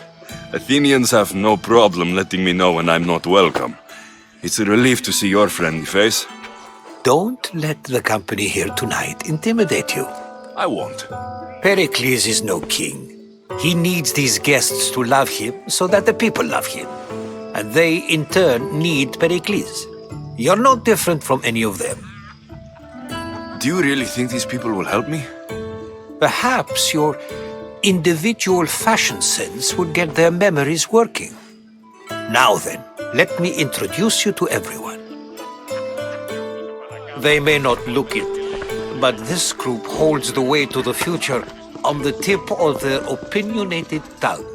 Athenians have no problem letting me know when I'm not welcome. It's a relief to see your friendly face. Don't let the company here tonight intimidate you. I won't. Pericles is no king. He needs these guests to love him so that the people love him. And they, in turn, need Pericles. You're no different from any of them. Do you really think these people will help me? Perhaps your individual fashion sense would get their memories working. Now then, let me introduce you to everyone. They may not look it, but this group holds the way to the future on the tip of their opinionated tongues.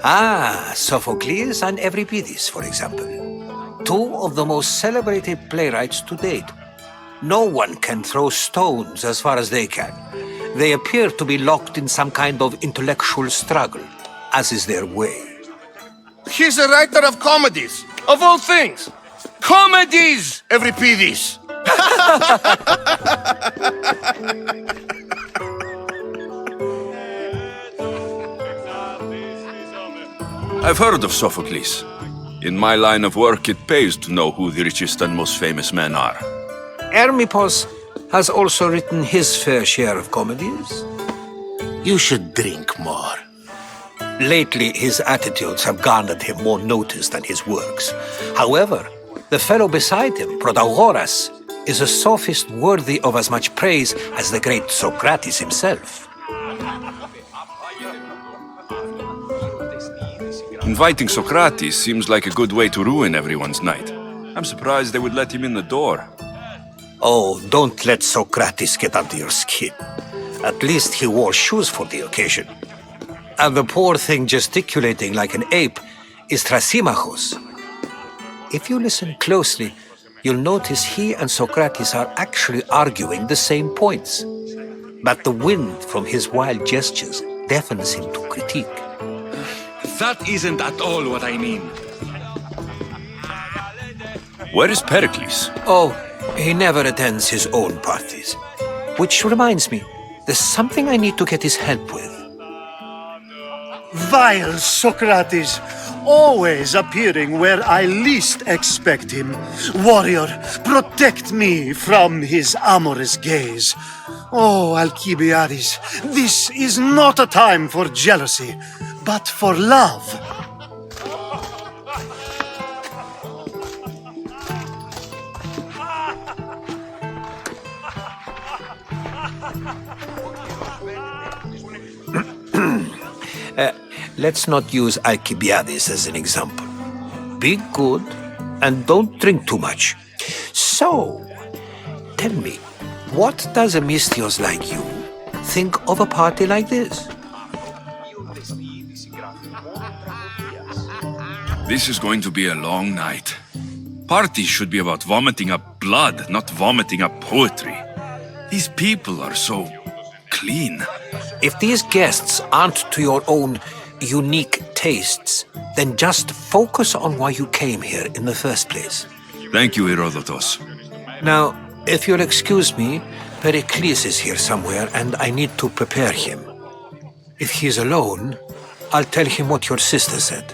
Ah, Sophocles and Euripides, for example. Two of the most celebrated playwrights to date. No one can throw stones as far as they can. They appear to be locked in some kind of intellectual struggle, as is their way. He's a writer of comedies, of all things. Comedies, Euripides! I've heard of Sophocles. In my line of work, it pays to know who the richest and most famous men are. Hermippos has also written his fair share of comedies. You should drink more. Lately, his attitudes have garnered him more notice than his works. However, the fellow beside him, Protagoras, is a sophist worthy of as much praise as the great Socrates himself. Inviting Socrates seems like a good way to ruin everyone's night. I'm surprised they would let him in the door. Oh, don't let Socrates get under your skin. At least he wore shoes for the occasion. And the poor thing gesticulating like an ape is Thrasymachos. If you listen closely, you'll notice he and Socrates are actually arguing the same points. But the wind from his wild gestures deafens him to critique. That isn't at all what I mean. Where is Pericles? Oh, he never attends his own parties. Which reminds me, there's something I need to get his help with. Vile Socrates, always appearing where I least expect him. Warrior, protect me from his amorous gaze. Oh, Alcibiades, this is not a time for jealousy, but for love. Let's not use Alcibiades as an example. Be good and don't drink too much. So, tell me, what does a Misthios like you think of a party like this? This is going to be a long night. Parties should be about vomiting up blood, not vomiting up poetry. These people are so clean. If these guests aren't to your own unique tastes, then just focus on why you came here in the first place. Thank you, Herodotus. Now, if you'll excuse me, Pericles is here somewhere and I need to prepare him. If he's alone, I'll tell him what your sister said.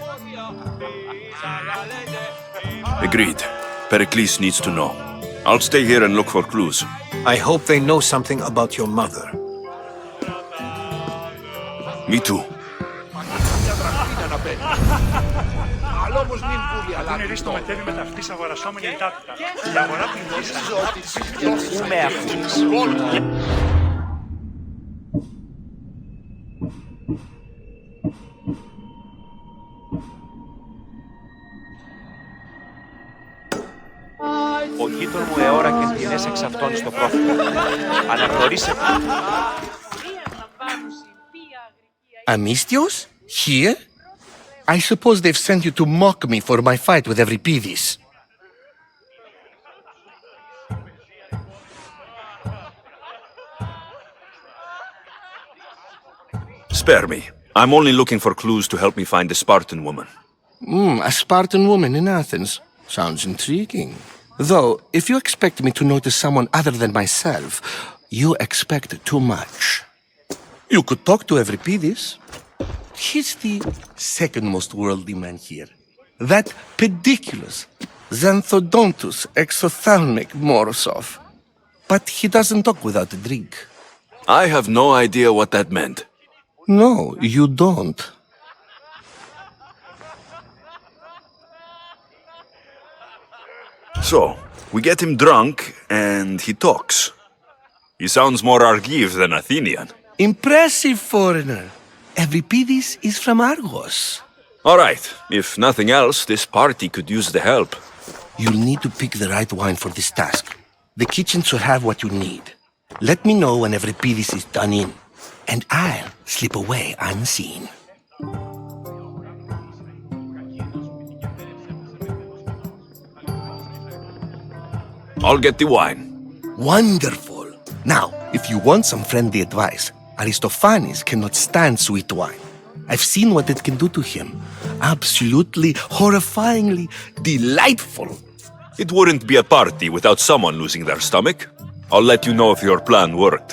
Agreed. Pericles needs to know. I'll stay here and look for clues. I hope they know something about your mother. Me too. Είναι στο μετέβη μεταυτής αγορασόμενη τάπητα. Η αγορά πληθύσης με αυτής. Ο γείτον μου εώρακεν την έσεξ αυτόν στο πρόφημα. Αναγνωρίσετε. Amistios? Here? I suppose they've sent you to mock me for my fight with Euripides. Spare me. I'm only looking for clues to help me find the Spartan woman. A Spartan woman in Athens. Sounds intriguing. Though, if you expect me to notice someone other than myself, you expect too much. You could talk to Euripides. He's the second most worldly man here. That pediculous, xanthodontus exophthalmic Morosov. But he doesn't talk without a drink. I have no idea what that meant. No, you don't. So, we get him drunk, and he talks. He sounds more Argive than Athenian. Impressive, foreigner. Euripides is from Argos. All right. If nothing else, this party could use the help. You'll need to pick the right wine for this task. The kitchen should have what you need. Let me know when Euripides is done in, and I'll slip away unseen. I'll get the wine. Wonderful. Now, if you want some friendly advice, Aristophanes cannot stand sweet wine. I've seen what it can do to him. Absolutely, horrifyingly delightful. It wouldn't be a party without someone losing their stomach. I'll let you know if your plan worked.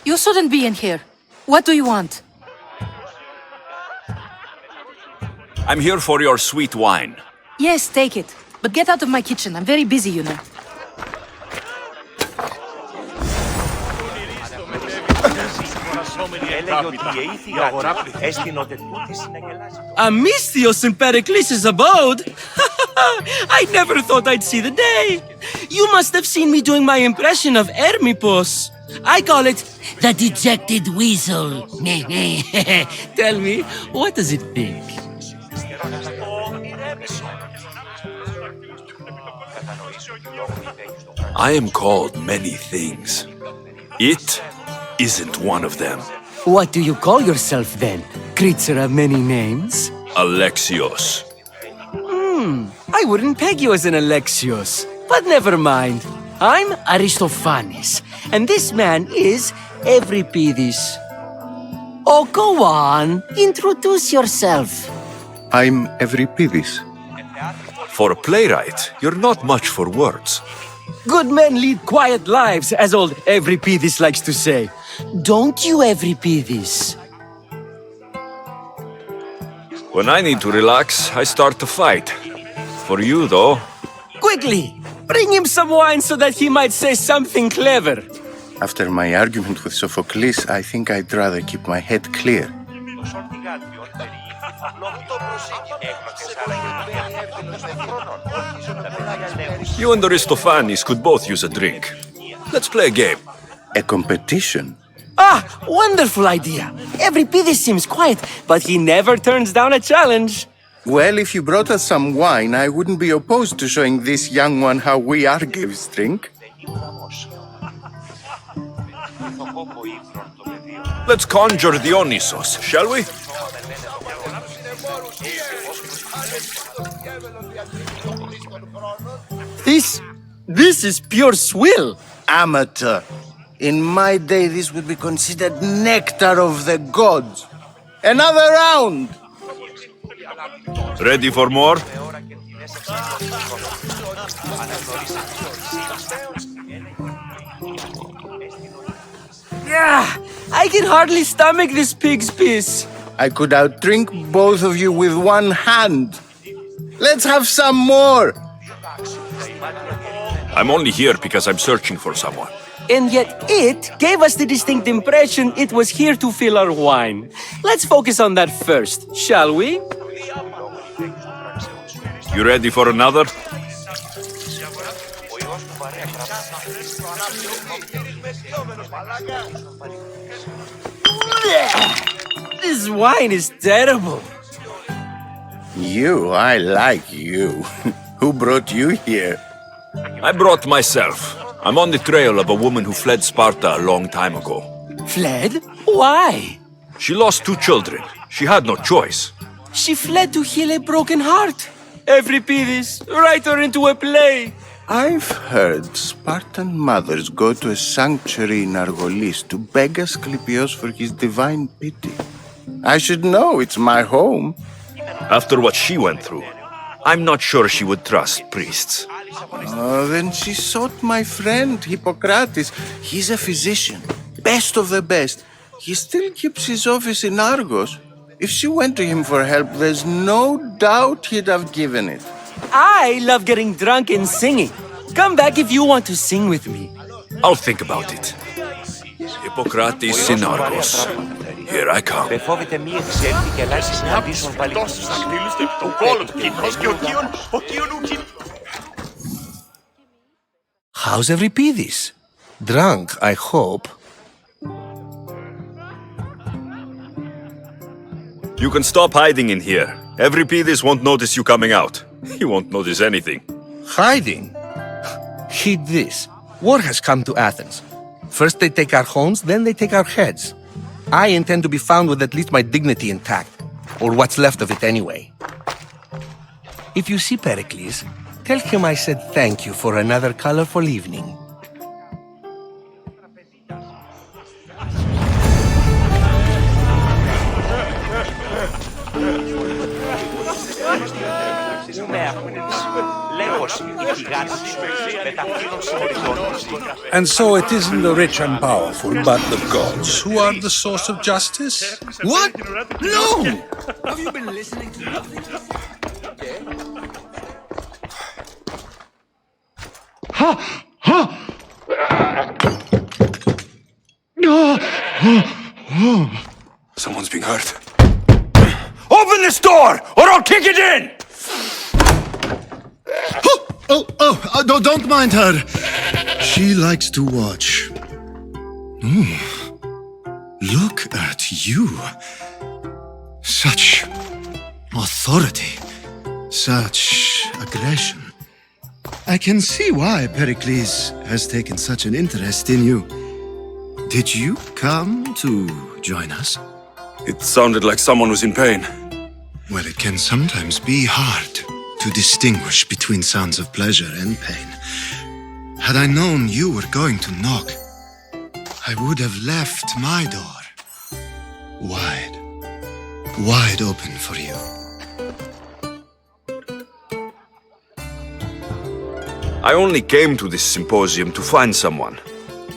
You shouldn't be in here. What do you want? I'm here for your sweet wine. Yes, take it. But get out of my kitchen. I'm very busy, you know. Amistios in Pericles' abode? I never thought I'd see the day. You must have seen me doing my impression of Hermippos. I call it the dejected weasel. Tell me, what does it think? I am called many things. It isn't one of them. What do you call yourself then? Creature of many names? Alexios. I wouldn't peg you as an Alexios, but never mind. I'm Aristophanes, and this man is Euripides. Oh, go on. Introduce yourself. I'm Euripides. For a playwright, you're not much for words. Good men lead quiet lives, as old Euripides likes to say. Don't you, Euripides? When I need to relax, I start to fight. For you, though... Quickly! Bring him some wine so that he might say something clever. After my argument with Sophocles, I think I'd rather keep my head clear. You and Aristophanes could both use a drink. Let's play a game. A competition? Ah, wonderful idea. Euripides seems quiet, but he never turns down a challenge. Well, if you brought us some wine, I wouldn't be opposed to showing this young one how we Argives drink. Let's conjure Dionysos, shall we? This is pure swill. Amateur. In my day, this would be considered nectar of the gods. Another round! Ready for more? Yeah, I can hardly stomach this pig's piss. I could outdrink both of you with one hand. Let's have some more! I'm only here because I'm searching for someone. And yet it gave us the distinct impression it was here to fill our wine. Let's focus on that first, shall we? You ready for another? This wine is terrible. You, I like you. Who brought you here? I brought myself. I'm on the trail of a woman who fled Sparta a long time ago. Fled? Why? She lost 2 children. She had no choice. She fled to heal a broken heart. Euripides, write her into a play. I've heard Spartan mothers go to a sanctuary in Argolis to beg Asclepios for his divine pity. I should know, it's my home. After what she went through, I'm not sure she would trust priests. Oh, then she sought my friend, Hippocrates. He's a physician, best of the best. He still keeps his office in Argos. If she went to him for help, there's no doubt he'd have given it. I love getting drunk and singing. Come back if you want to sing with me. I'll think about it. Hippocrates in Argos. Here I come. How's Euripides? Drunk, I hope. You can stop hiding in here. Euripides won't notice you coming out. He won't notice anything. Hiding? Heed this. War has come to Athens. First they take our homes, then they take our heads. I intend to be found with at least my dignity intact. Or what's left of it anyway. If you see Pericles, tell him I said thank you for another colorful evening. And so it isn't the rich and powerful, but the gods who are the source of justice? What? No! Have you been listening to nothing? Someone's being hurt. Open this door, or I'll kick it in! Don't mind her. She likes to watch. Look at you. Such authority. Such aggression. I can see why Pericles has taken such an interest in you. Did you come to join us? It sounded like someone was in pain. Well, it can sometimes be hard to distinguish between sounds of pleasure and pain. Had I known you were going to knock, I would have left my door wide open for you. I only came to this symposium to find someone.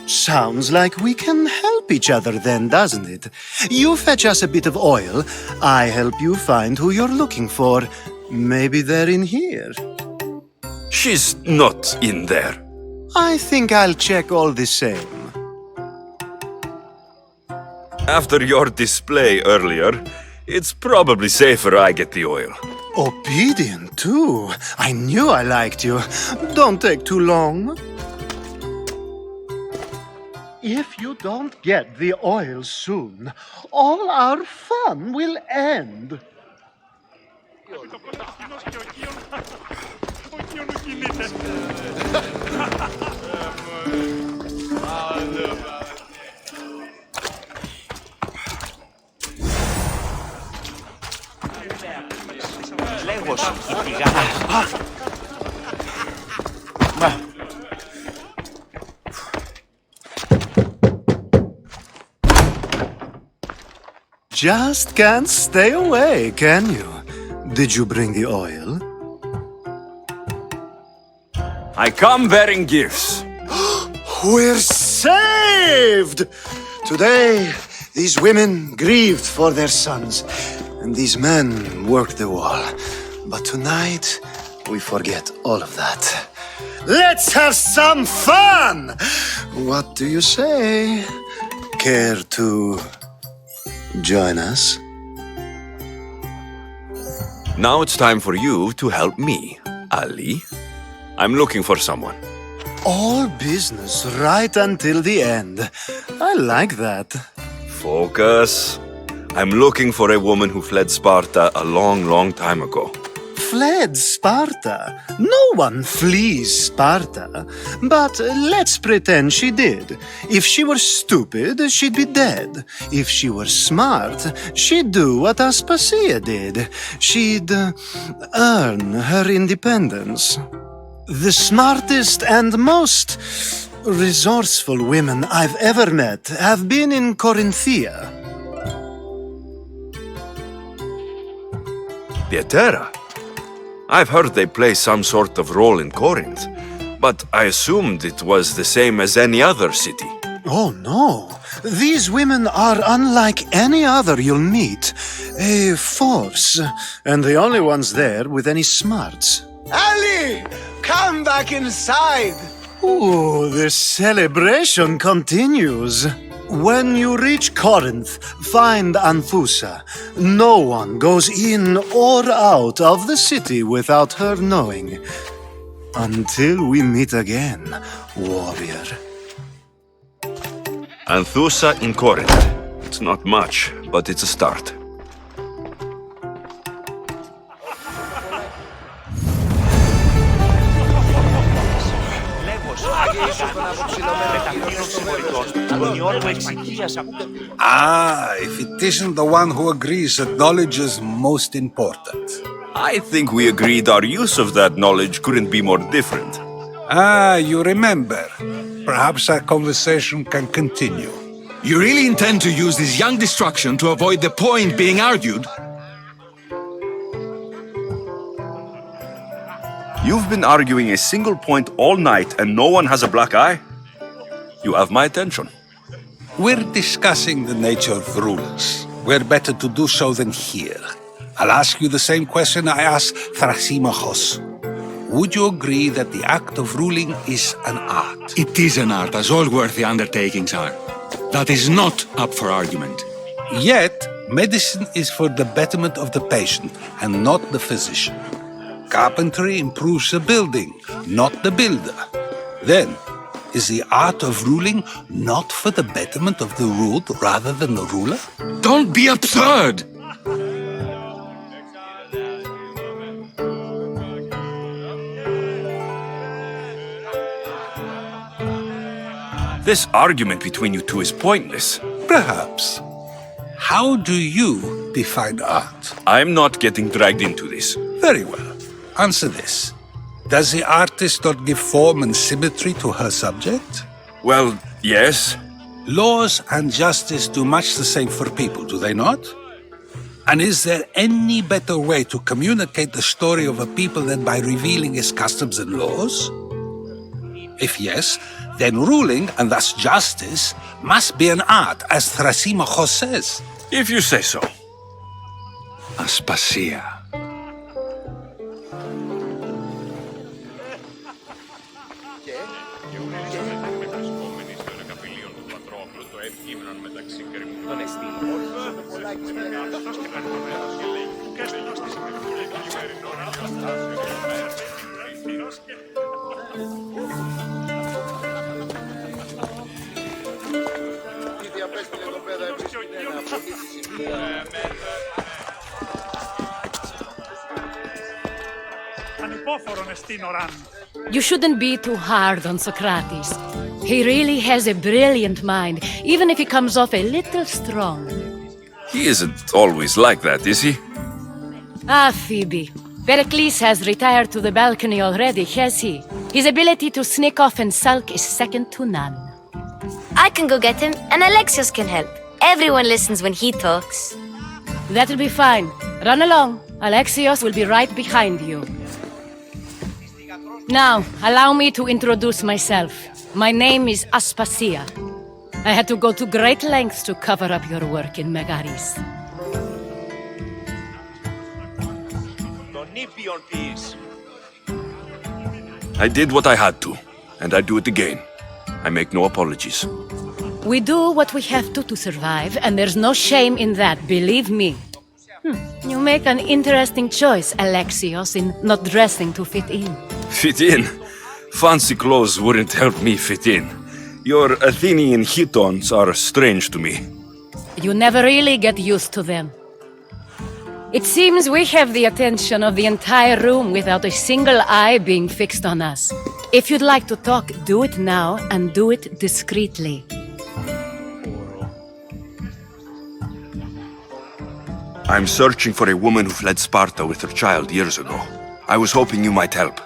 Sounds like we can help each other then, doesn't it? You fetch us a bit of oil, I help you find who you're looking for. Maybe they're in here. She's not in there. I think I'll check all the same. After your display earlier, it's probably safer I get the oil. Obedient, too. I knew I liked you. Don't take too long. If you don't get the oil soon, all our fun will end. Λέγος, η πηγάδα. Just can't stay away, can you? Did you bring the oil? I come bearing gifts. We're saved! Today, these women grieved for their sons, and these men worked the wall. But tonight, we forget all of that. Let's have some fun! What do you say? Care to join us? Now it's time for you to help me, Ali. I'm looking for someone. All business right until the end. I like that. Focus. I'm looking for a woman who fled Sparta a long time ago. Fled Sparta? No one flees Sparta. But let's pretend she did. If she were stupid, she'd be dead. If she were smart, she'd do what Aspasia did. She'd earn her independence. The smartest and most resourceful women I've ever met have been in Corinthia. Pietera? I've heard they play some sort of role in Corinth, but I assumed it was the same as any other city. Oh no, these women are unlike any other you'll meet. A force, and the only ones there with any smarts. Ali! Come back inside! Ooh, the celebration continues. When you reach Corinth, find Anthusa. No one goes in or out of the city without her knowing. Until we meet again, warrior. Anthusa in Corinth. It's not much, but it's a start. If it isn't the one who agrees that knowledge is most important. I think we agreed our use of that knowledge couldn't be more different. You remember. Perhaps our conversation can continue. You really intend to use this young destruction to avoid the point being argued? You've been arguing a single point all night and no one has a black eye? You have my attention. We're discussing the nature of rulers. Where better to do so than here? I'll ask you the same question I asked Thrasymachos. Would you agree that the act of ruling is an art? It is an art, as all worthy undertakings are. That is not up for argument. Yet, medicine is for the betterment of the patient and not the physician. Carpentry improves the building, not the builder. Then, is the art of ruling not for the betterment of the ruled rather than the ruler? Don't be absurd! This argument between you two is pointless. Perhaps. How do you define art? I'm not getting dragged into this. Very well. Answer this. Does the artist not give form and symmetry to her subject? Well, yes. Laws and justice do much the same for people, do they not? And is there any better way to communicate the story of a people than by revealing its customs and laws? If yes, then ruling, and thus justice, must be an art, as Thrasymachos says. If you say so. Aspasia. You shouldn't be too hard on Socrates. He really has a brilliant mind, even if he comes off a little strong. He isn't always like that, is he? Ah, Phoebe. Pericles has retired to the balcony already, has he? His ability to sneak off and sulk is second to none. I can go get him, and Alexios can help. Everyone listens when he talks. That'll be fine. Run along. Alexios will be right behind you. Now, allow me to introduce myself. My name is Aspasia. I had to go to great lengths to cover up your work in Megaris. I did what I had to, and I do it again. I make no apologies. We do what we have to survive, and there's no shame in that, believe me. You make an interesting choice, Alexios, in not dressing to fit in. Fit in? Fancy clothes wouldn't help me fit in. Your Athenian chitons are strange to me. You never really get used to them. It seems we have the attention of the entire room without a single eye being fixed on us. If you'd like to talk, do it now, and do it discreetly. I'm searching for a woman who fled Sparta with her child years ago. I was hoping you might help.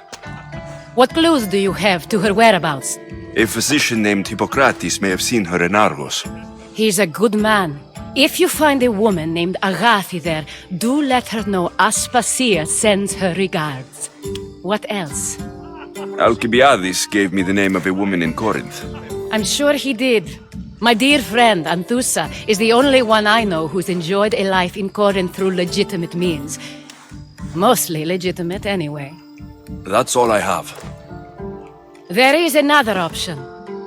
What clues do you have to her whereabouts? A physician named Hippocrates may have seen her in Argos. He's a good man. If you find a woman named Agathi there, do let her know Aspasia sends her regards. What else? Alcibiades gave me the name of a woman in Corinth. I'm sure he did. My dear friend, Anthusa, is the only one I know who's enjoyed a life in Corinth through legitimate means. Mostly legitimate, anyway. That's all I have. There is another option.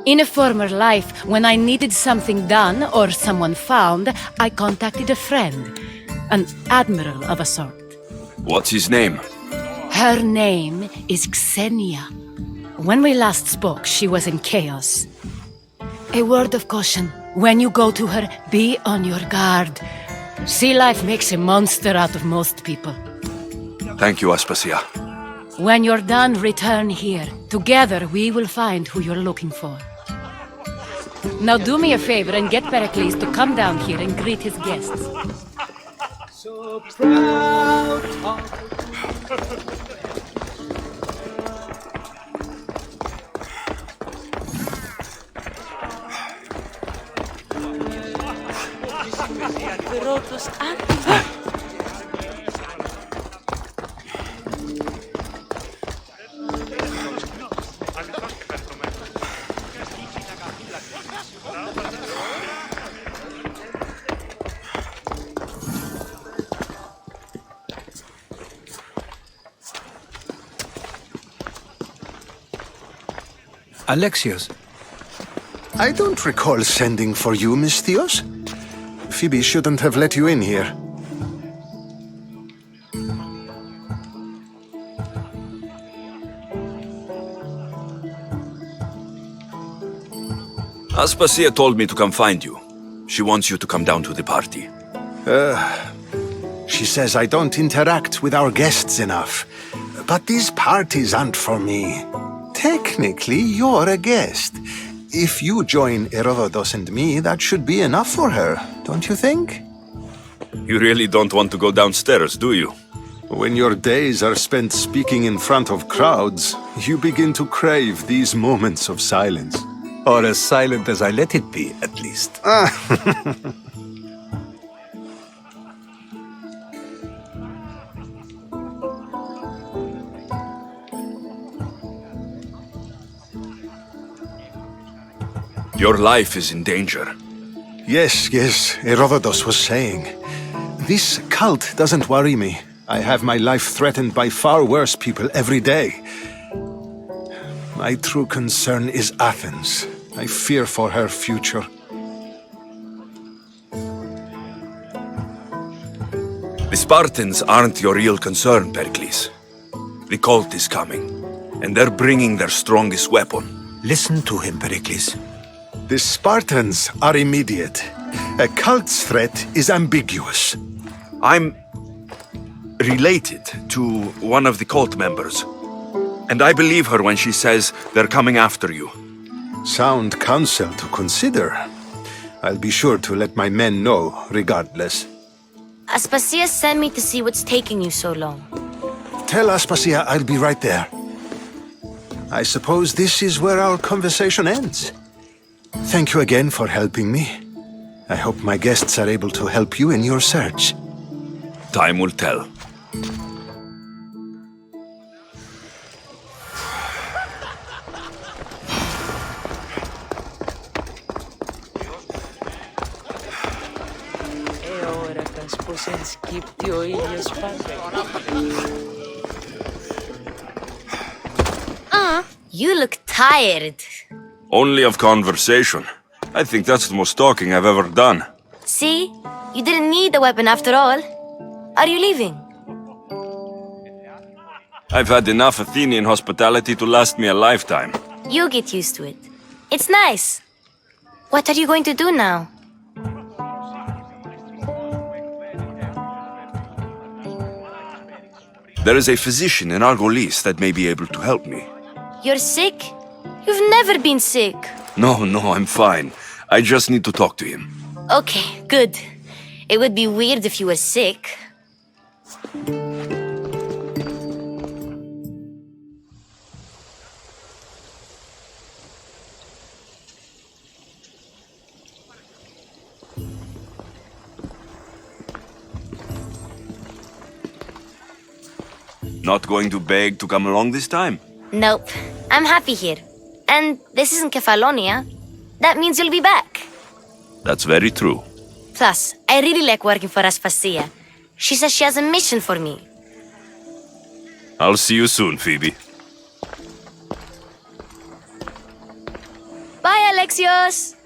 In a former life, when I needed something done or someone found, I contacted a friend. An admiral of a sort. What's his name? Her name is Xenia. When we last spoke, she was in chaos. A word of caution. When you go to her, be on your guard. Sea life makes a monster out of most people. Thank you, Aspasia. When you're done, return here. Together, we will find who you're looking for. Now do me a favor and get Pericles to come down here and greet his guests. So proud Alexios. I don't recall sending for you, Misthios. Phoebe shouldn't have let you in here. Aspasia told me to come find you. She wants you to come down to the party. She says I don't interact with our guests enough. But these parties aren't for me. Technically, you're a guest. If you join Herodotus and me, that should be enough for her, don't you think? You really don't want to go downstairs, do you? When your days are spent speaking in front of crowds, you begin to crave these moments of silence. Or as silent as I let it be, at least. Your life is in danger. Yes, Herodotus was saying. This cult doesn't worry me. I have my life threatened by far worse people every day. My true concern is Athens. I fear for her future. The Spartans aren't your real concern, Pericles. The cult is coming, and they're bringing their strongest weapon. Listen to him, Pericles. The Spartans are immediate. A cult's threat is ambiguous. I'm related to one of the cult members, and I believe her when she says they're coming after you. Sound counsel to consider. I'll be sure to let my men know, regardless. Aspasia sent me to see what's taking you so long. Tell Aspasia I'll be right there. I suppose this is where our conversation ends. Thank you again for helping me. I hope my guests are able to help you in your search. Time will tell. You look tired. Only of conversation. I think that's the most talking I've ever done. See? You didn't need the weapon after all. Are you leaving? I've had enough Athenian hospitality to last me a lifetime. You get used to it. It's nice. What are you going to do now? There is a physician in Argolis that may be able to help me. You're sick? You've never been sick. No, I'm fine. I just need to talk to him. Okay, good. It would be weird if you were sick. Not going to beg to come along this time? Nope. I'm happy here. And this isn't Kefalonia. That means you'll be back. That's very true. Plus, I really like working for Aspasia. She says she has a mission for me. I'll see you soon, Phoebe. Bye, Alexios!